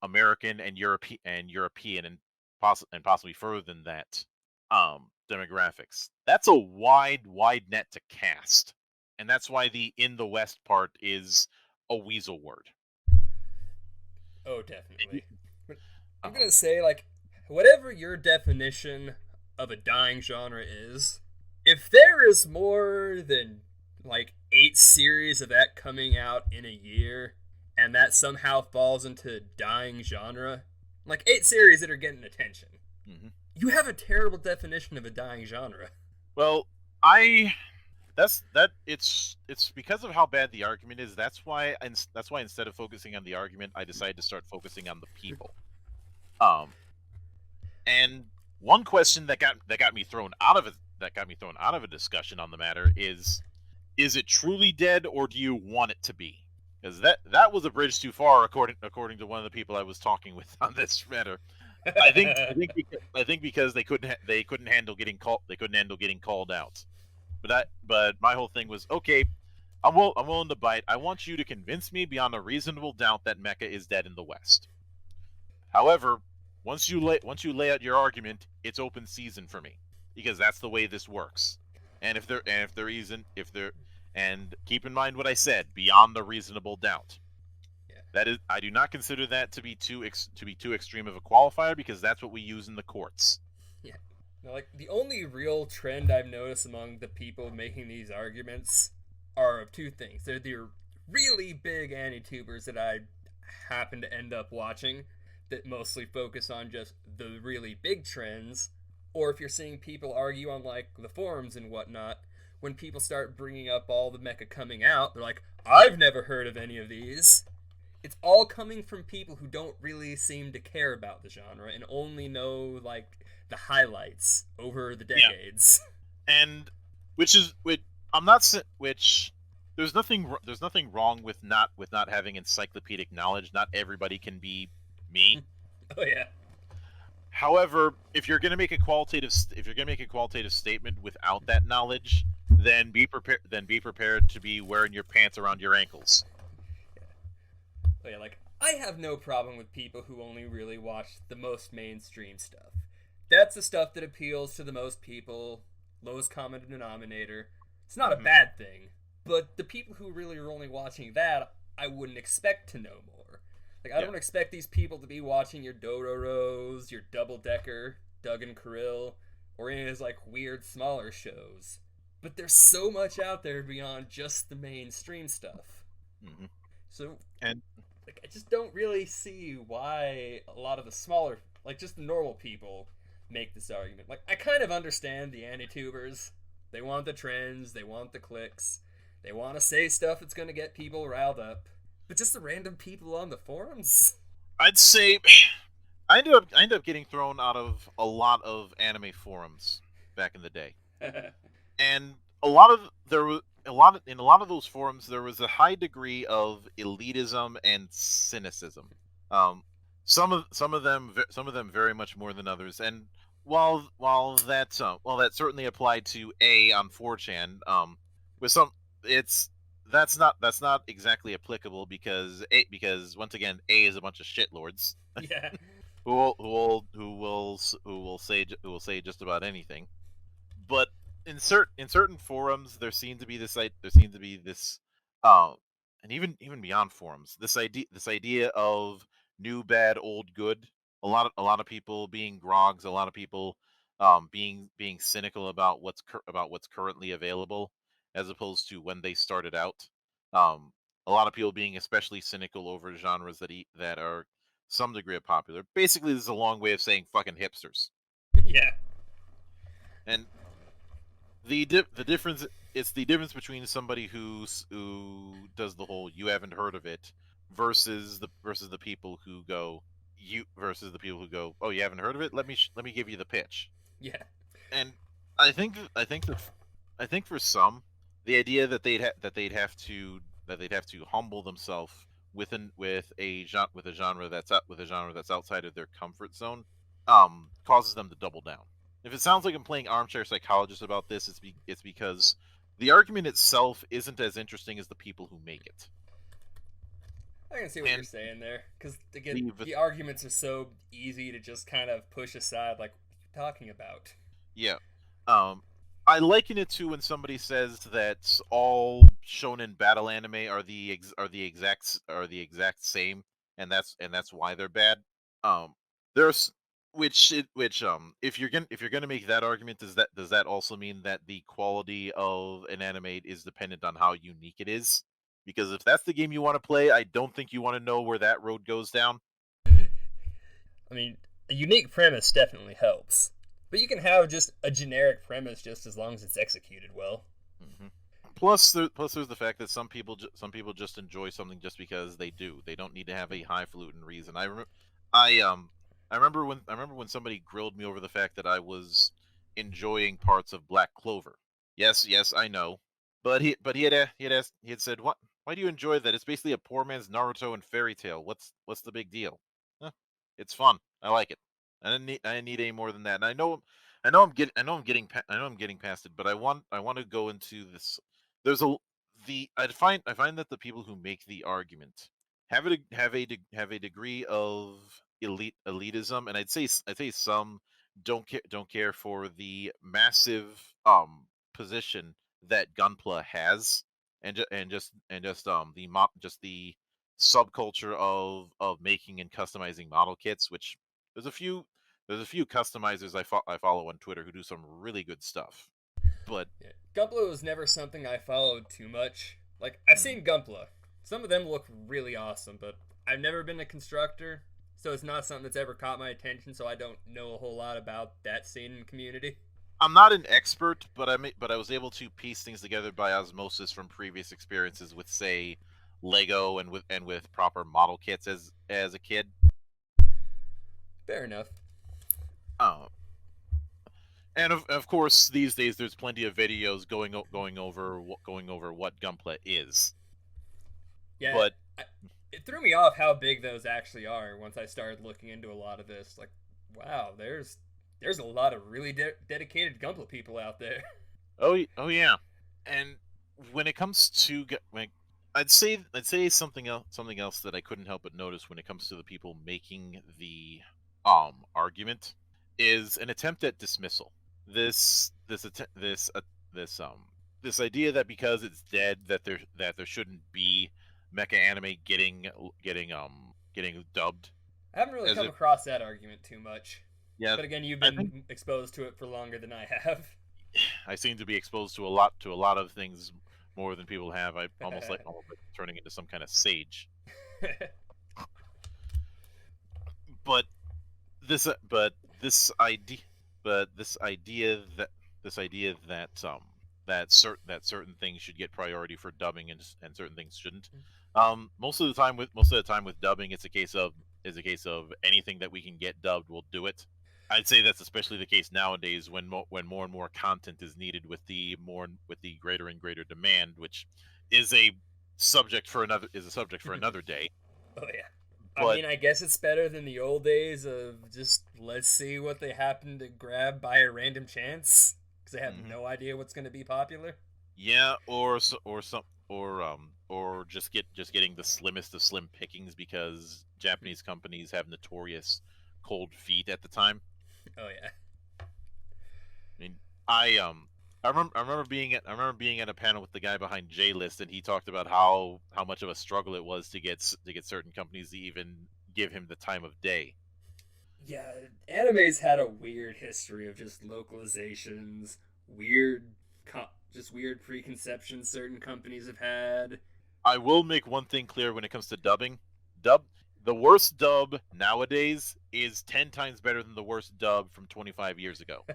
American and European and possibly further than that demographics. That's a wide net to cast, and that's why the in the West part is a weasel word. Oh, definitely. But I'm Um, gonna say, like, whatever your definition of a dying genre is, if there is more than like 8 series of that coming out in a year, and that somehow falls into dying genre, like 8 series that are getting attention, mhm. you have a terrible definition of a dying genre. Well, I It's because of how bad the argument is. That's why instead of focusing on the argument, I decided to start focusing on the people. Um, and one question that got me thrown out of it that got me thrown out of a discussion on the matter is it truly dead or do you want it to be? Because that was a bridge too far, according to one of the people I was talking with on this matter. I think because they couldn't handle getting called out. But my whole thing was, okay, I'm willing to bite. I want you to convince me beyond a reasonable doubt that Mecha is dead in the West. However, once you lay out your argument, it's open season for me because that's the way this works. And if there isn't if there and keep in mind what I said, beyond a reasonable doubt. Yeah. That is, I do not consider that to be too extreme of a qualifier because that's what we use in the courts. Yeah. Now, like, the only real trend I've noticed among the people making these arguments are two things. They're the really big anti-tubers that I happen to end up watching that mostly focus on just the really big trends, or if you're seeing people argue on, like, the forums and whatnot, when people start bringing up all the mecha coming out, they're like, I've never heard of any of these. It's all coming from people who don't really seem to care about the genre and only know, like, the highlights over the Yeah. decades. And which I'm not which there's nothing wrong with not having encyclopedic knowledge. Not everybody can be me. Oh yeah. However, if you're going to make a qualitative statement without that knowledge, then be prepared to be wearing your pants around your ankles. Oh yeah, like, I have no problem with people who only really watch the most mainstream stuff. That's the stuff that appeals to the most people, lowest common denominator. It's not a bad thing, but the people who really are only watching that, I wouldn't expect to know more. Like, I Yeah. don't expect these people to be watching your Dororos, your Double Decker, Doug and Krill, or any of his, like, weird smaller shows. But there's so much out there beyond just the mainstream stuff. hmm So, And like, I just don't really see why a lot of the smaller, like, just the normal people make this argument. Like, I kind of understand the anti-tubers. They want the trends, they want the clicks, they want to say stuff that's going to get people riled up. But just the random people on the forums? I'd say I ended up getting thrown out of a lot of anime forums back in the day. And a lot of there was in a lot of those forums there was a high degree of elitism and cynicism. Um, some of them very much more than others. And while that certainly applied to A on 4chan, with some it's that's not exactly applicable because once again A is a bunch of shitlords Yeah. who will say just about anything. But in certain forums there seemed to be this uh and even beyond forums, this idea of new bad old good. A lot of people being grogs, a lot of people being cynical about what's currently available as opposed to when they started out. um a lot of people being especially cynical over genres that are some degree of popular. Basically, this is a long way of saying fucking hipsters. Yeah. And the difference it's the difference between somebody who does the whole "you haven't heard of it" versus the people who go "oh, you haven't heard of it, let me give you the pitch." Yeah. And I think for some, the idea that they'd have to humble themselves with a genre that's outside of their comfort zone causes them to double down. If it sounds like I'm playing armchair psychologist about this, it's because the argument itself isn't as interesting as the people who make it. I can see what you're And saying there. Because, again, the the arguments are so easy to just kind of push aside, like, what are you talking about? Yeah. Um, I liken it to when somebody says that all shonen battle anime are the exact same, and that's why they're bad. Um, there's if you're gonna make that argument, does that also mean that the quality of an anime is dependent on how unique it is? Because if that's the game you want to play, I don't think you want to know where that road goes down. I mean, a unique premise definitely helps. But you can have just a generic premise just as long as it's executed well. hmm plus there's the fact that some people just enjoy something just because they do. They don't need to have a highfalutin reason. I I remember when somebody grilled me over the fact that I was enjoying parts of Black Clover. Yes, I know. But he had said, "What? Why do you enjoy that? It's basically a poor man's Naruto and Fairy Tale. What's the big deal?" "Huh, it's fun. I like it. I didn't need any more than that. And I know I'm getting past it, but I want to go into this. There's a I find that the people who make the argument have a degree of elitism, and I'd say some don't care for the massive position that Gunpla has, and just the subculture of making and customizing model kits, which there's a few there's a few customizers I follow on Twitter who do some really good stuff. But Yeah. Gunpla was never something I followed too much. Like, I've mm, seen Gunpla. Some of them look really awesome, but I've never been a constructor, so it's not something that's ever caught my attention, so I don't know a whole lot about that scene and community. I'm not an expert, but I was able to piece things together by osmosis from previous experiences with, say, Lego and with proper model kits as a kid. Fair enough. Oh, and of course these days there's plenty of videos going over what Gunpla is. Yeah, But I, it threw me off how big those actually are once I started looking into a lot of this. Like, wow, there's a lot of really dedicated Gunpla people out there. oh yeah, and when it comes to I'd say something else that I couldn't help but notice when it comes to the people making the argument is an attempt at dismissal. This this att- this this idea that because it's dead that there shouldn't be mecha anime getting dubbed, I haven't really as come if across that argument too much. yeah. But again, you've I think been exposed to it for longer than I have. I seem to be exposed to a lot of things more than people have. I almost like turning into some kind of sage. But this but this idea but this idea that certain things should get priority for dubbing and certain things shouldn't. Most of the time with dubbing, it's a case of anything that we can get dubbed, we'll do it. I'd say that's especially the case nowadays when more and more content is needed with the greater and greater demand, which is a subject for another day. Oh yeah. I But mean, I guess it's better than the old days of just let's see what they happen to grab by a random chance because they have mhm. no idea what's going to be popular. Yeah, or just getting the slimmest of slim pickings because Japanese companies have notorious cold feet at the time. Oh yeah. I mean, I remember being at a panel with the guy behind J List, and he talked about how much of a struggle it was to get certain companies to even give him the time of day. Yeah, anime's had a weird history of just localizations, weird, just weird preconceptions certain companies have had. I will make one thing clear when it comes to dubbing. Dub the worst dub nowadays is 10 times better than the worst dub from 25 years ago.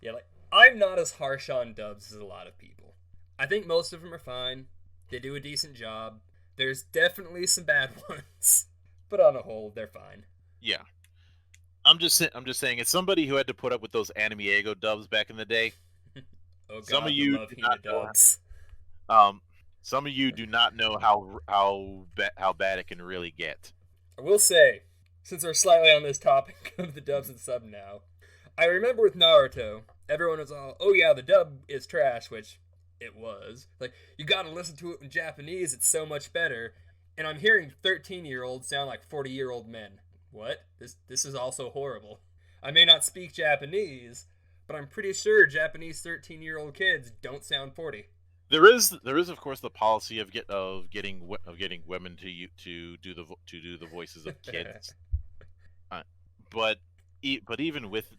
Yeah, like I'm not as harsh on dubs as a lot of people. I think most of them are fine. They do a decent job. There's definitely some bad ones, but on a whole, they're fine. Yeah. I'm just saying, as somebody who had to put up with those Anime Ego dubs back in the day, Oh some of god, the you love do Hina not know dubs. some of you do not know how bad it can really get. I will say, since we're slightly on this topic of the dubs and sub now, I remember with Naruto, everyone was all, "Oh yeah, the dub is trash," which it was. Like you got to listen to it in Japanese; it's so much better. And I'm hearing 13-year-olds sound like 40-year-old men. What? This is also horrible. I may not speak Japanese, but I'm pretty sure Japanese 13-year-old kids don't sound 40. There is of course the policy of getting women to do the voices of kids. Uh, but but even with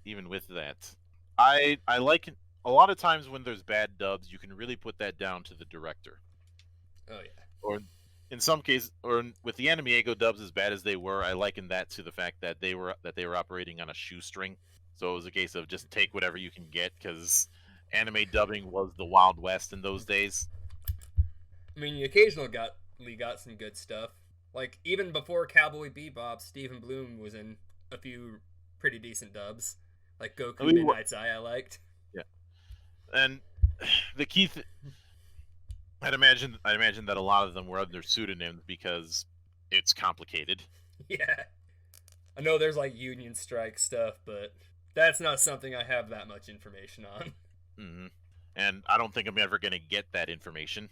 that, I like a lot of times when there's bad dubs, you can really put that down to the director. Oh yeah. Or in some cases, with the Anime Ego dubs as bad as they were, I liken that to the fact that they were operating on a shoestring. So it was a case of just take whatever you can get because anime dubbing was the Wild West in those days. I mean, you occasionally got some good stuff. Like, even before Cowboy Bebop, Stephen Bloom was in a few pretty decent dubs. Like I Goku mean, Midnight's Eye, I liked. yeah, and the key. I'd imagine that a lot of them were under pseudonyms because it's complicated. Yeah. I know there's like union strike stuff, but that's not something I have that much information on. Mm-hmm. And I don't think I'm ever going to get that information.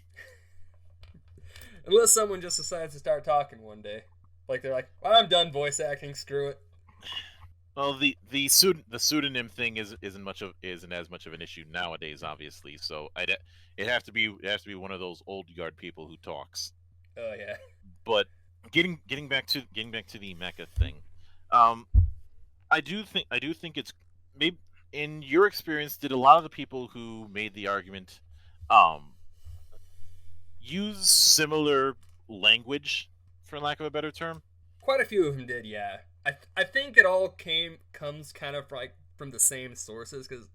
Unless someone just decides to start talking one day. Like they're like, well, I'm done voice acting, screw it. Well, the pseudonym thing isn't as much of an issue nowadays, obviously. So it have to be one of those old guard people who talks. Oh yeah. But getting back to the Mecha thing, um, I do think it's maybe in your experience, did a lot of the people who made the argument, um, use similar language, for lack of a better term? Quite a few of them did, yeah. I think it all comes kind of like from the same sources, because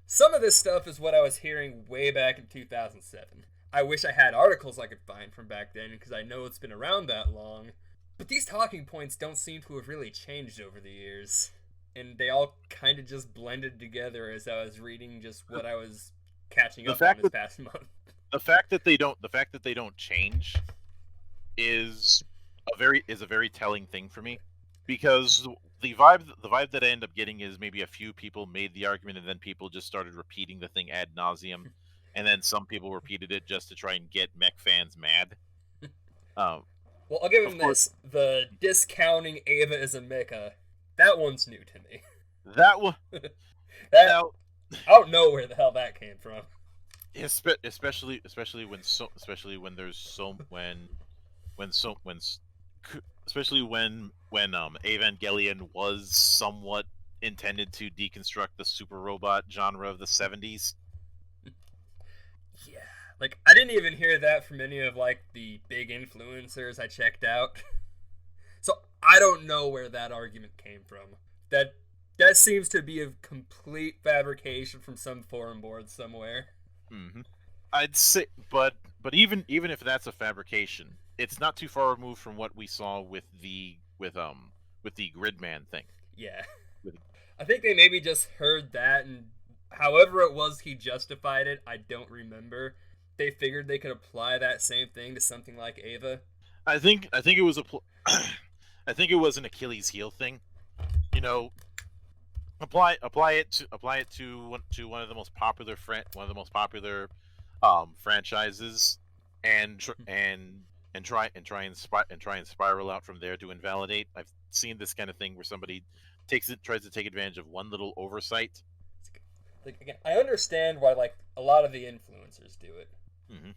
some of this stuff is what I was hearing way back in 2007. I wish I had articles I could find from back then, because I know it's been around that long. But these talking points don't seem to have really changed over the years. And they all kind of just blended together as I was reading just what I was catching The up on fact this that past month. the fact that they don't change is a very telling thing for me, because the vibe that I end up getting is maybe a few people made the argument and then people just started repeating the thing ad nauseum, and then some people repeated it just to try and get mech fans mad. Um, Well, I'll give of him course, this. The discounting Ava as a mecha, that one's new to me. that one That now, I don't know where the hell that came from. especially when there's so when so when s- c- especially when Evangelion was somewhat intended to deconstruct the super robot genre of the 70s. Yeah, like I didn't even hear that from any of like the big influencers I checked out. So I don't know where that argument came from. That that seems to be a complete fabrication from some forum board somewhere. Hmm. I'd say, but even if that's a fabrication, it's not too far removed from what we saw with the Gridman thing. Yeah. With, I think they maybe just heard that, and however it was he justified it, I don't remember. They figured they could apply that same thing to something like Ava. I think it was I think it was an Achilles heel thing. You know, apply it to one of the most popular franchises, and try and spiral out from there to invalidate. I've seen this kind of thing where somebody tries to take advantage of one little oversight. Like again, I understand why like a lot of the influencers do it. Hmm.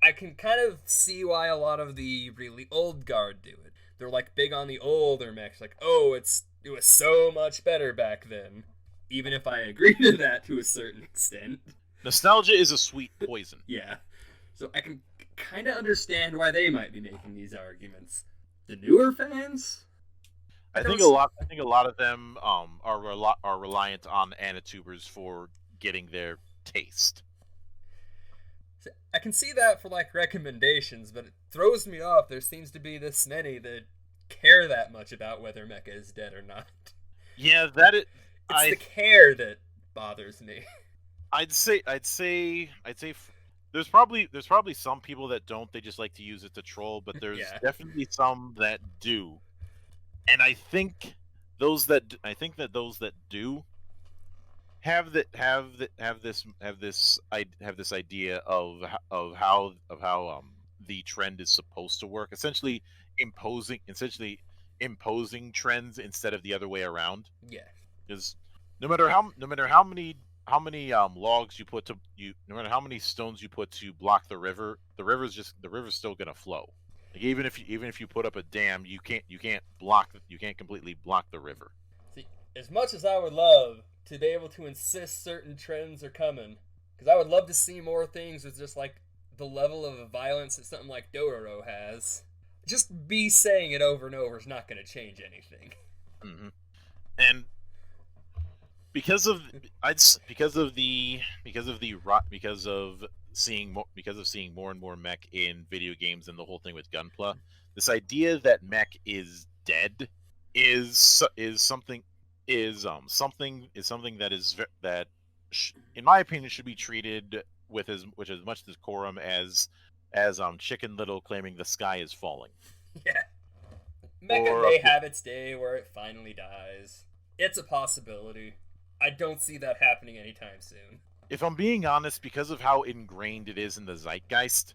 I can kind of see why a lot of the really old guard do it. They're like big on the older mechs, like, oh, it was so much better back then. Even if I agree to that to a certain extent. Nostalgia is a sweet poison. Yeah. So I can kind of understand why they might be making these arguments. The newer fans? I think a lot of them are reliant on Anitubers for getting their taste. I can see that for like recommendations, but it throws me off. There seems to be this many that care that much about whether Mecha is dead or not. Yeah, that it. It's the care that bothers me. There's probably some people that don't. They just like to use it to troll, but there's Yeah. definitely some that do. And I think that those that do have this idea of how the trend is supposed to work. Essentially imposing trends instead of the other way around. Yeah. Because no matter how many logs you put to you no matter how many stones you put to block the river's still gonna flow. Like even if you put up a dam, you can't completely block the river. See, as much as I would love to be able to insist certain trends are coming, because I would love to see more things with just like the level of violence that something like Dororo has. Just be saying it over and over is not going to change anything. Hmm. And because of because of the because of seeing more and more mech in video games and the whole thing with Gunpla, this idea that mech is dead is something is something that in my opinion should be treated with as much decorum as Chicken Little claiming the sky is falling. Yeah. Mecha Or may have its day where it finally dies. It's a possibility. I don't see that happening anytime soon. if I'm being honest, because of how ingrained it is in the zeitgeist,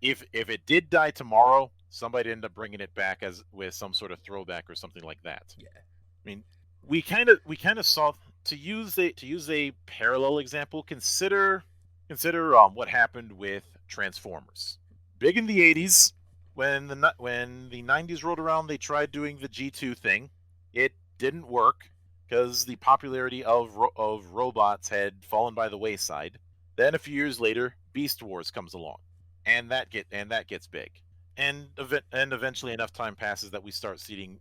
if it did die tomorrow, somebody'd end up bringing it back as with some sort of throwback or something like that. Yeah. I mean, we kind of saw to use a parallel example. Consider what happened with Transformers. Big in the '80s, when the '90s rolled around, they tried doing the G2 thing. It didn't work because the popularity of robots had fallen by the wayside. Then a few years later, Beast Wars comes along, and that gets big. And eventually enough time passes that we start seeing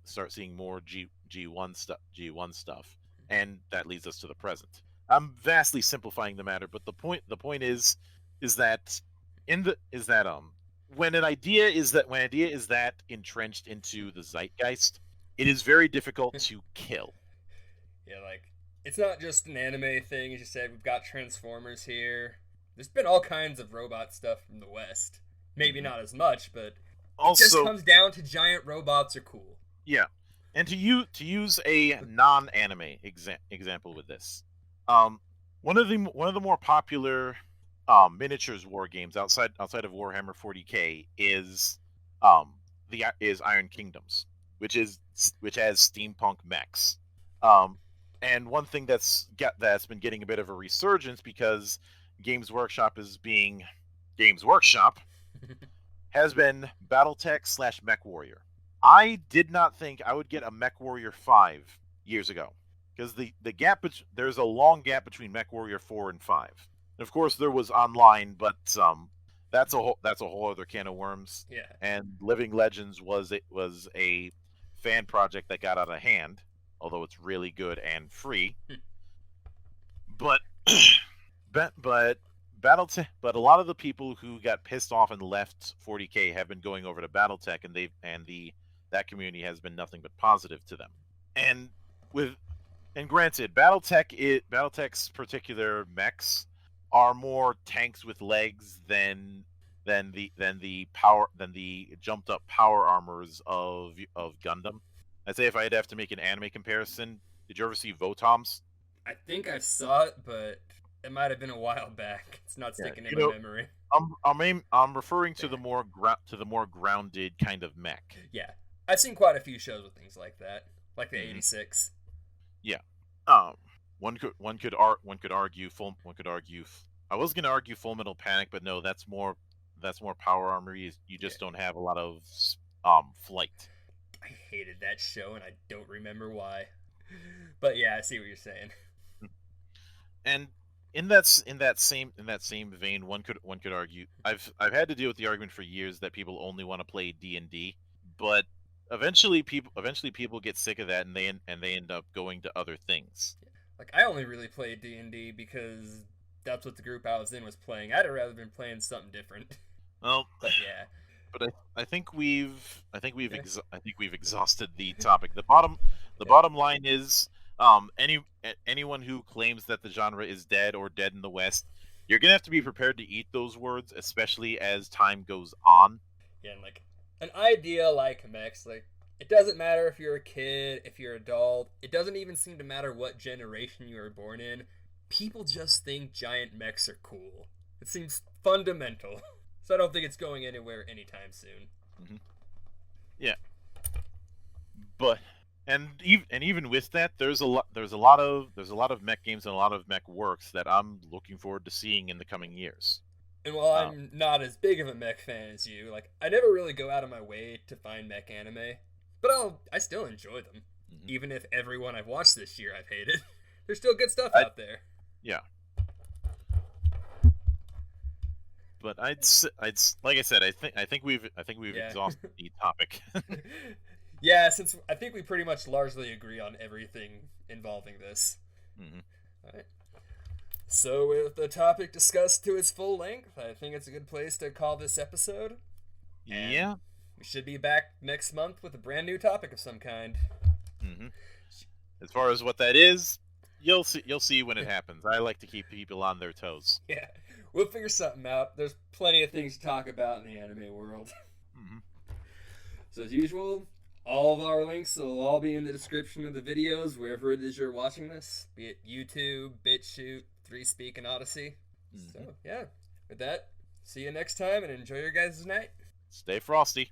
more G1 stuff, and that leads us to the present. I'm vastly simplifying the matter, but the point is that when an idea is that entrenched into the zeitgeist, it is very difficult to kill. Yeah, like, it's not just an anime thing. As you said, we've got Transformers here. There's been all kinds of robot stuff from the West. Maybe not as much, but it just comes down to giant robots are cool. Yeah, and to use a non-anime example with this, one of the more popular miniatures war games outside of Warhammer 40K is Iron Kingdoms, which has steampunk mechs. And one thing that's been getting a bit of a resurgence because Games Workshop has been BattleTech / Mech Warrior. I did not think I would get a Mech Warrior 5 years ago because there's a long gap between Mech Warrior 4 and 5. And of course, there was online, but that's a whole other can of worms. Yeah. And Living Legends was a fan project that got out of hand, although it's really good and free. But but a lot of the people who got pissed off and left 40K have been going over to BattleTech, and that community has been nothing but positive to them. And granted, BattleTech's particular mechs are more tanks with legs than the jumped up power armors of Gundam. I'd say if I'd have to make an anime comparison, did you ever see Votoms? I think I saw it, but it might have been a while back. It's not sticking in my memory. I'm referring to the more grounded kind of mech. Yeah, I've seen quite a few shows with things like that, like the '86. Yeah. One could argue I was gonna argue Full Metal Panic, but no, that's more power armor. You just don't have a lot of flight. I hated that show, and I don't remember why. But yeah, I see what you're saying. And in that same vein, one could argue I've had to deal with the argument for years that people only want to play D&D, but eventually people get sick of that and they end up going to other things. Like, I only really played D&D because that's what the group I was in was playing. I'd have rather been playing something different. Well, but yeah. But I think we've exhausted the topic. The bottom line is anyone who claims that the genre is dead or dead in the West, you're gonna have to be prepared to eat those words, especially as time goes on. Yeah, and like an idea like mechs, like it doesn't matter if you're a kid, if you're an adult. It doesn't even seem to matter what generation you were born in. People just think giant mechs are cool. It seems fundamental. So I don't think it's going anywhere anytime soon. Mm-hmm. Yeah, but even with that, there's a lot of mech games and a lot of mech works that I'm looking forward to seeing in the coming years. And while I'm not as big of a mech fan as you, like I never really go out of my way to find mech anime, but I still enjoy them, even if everyone I've watched this year I've hated. There's still good stuff out there. Yeah. But I'd like I said, I think we've exhausted the topic. Yeah, since I think we pretty much largely agree on everything involving this. Mm-hmm. All right. So, with the topic discussed to its full length, I think it's a good place to call this episode. And Yeah. we should be back next month with a brand new topic of some kind. Mm-hmm. As far as what that is, you'll see. You'll see when it happens. I like to keep people on their toes. Yeah, we'll figure something out. There's plenty of things to talk about in the anime world. Mm-hmm. So, as usual, all of our links will all be in the description of the videos, wherever it is you're watching this, be it YouTube, BitChute, 3Speak, and Odyssey. Mm-hmm. So, yeah, with that, see you next time and enjoy your guys' night. Stay frosty.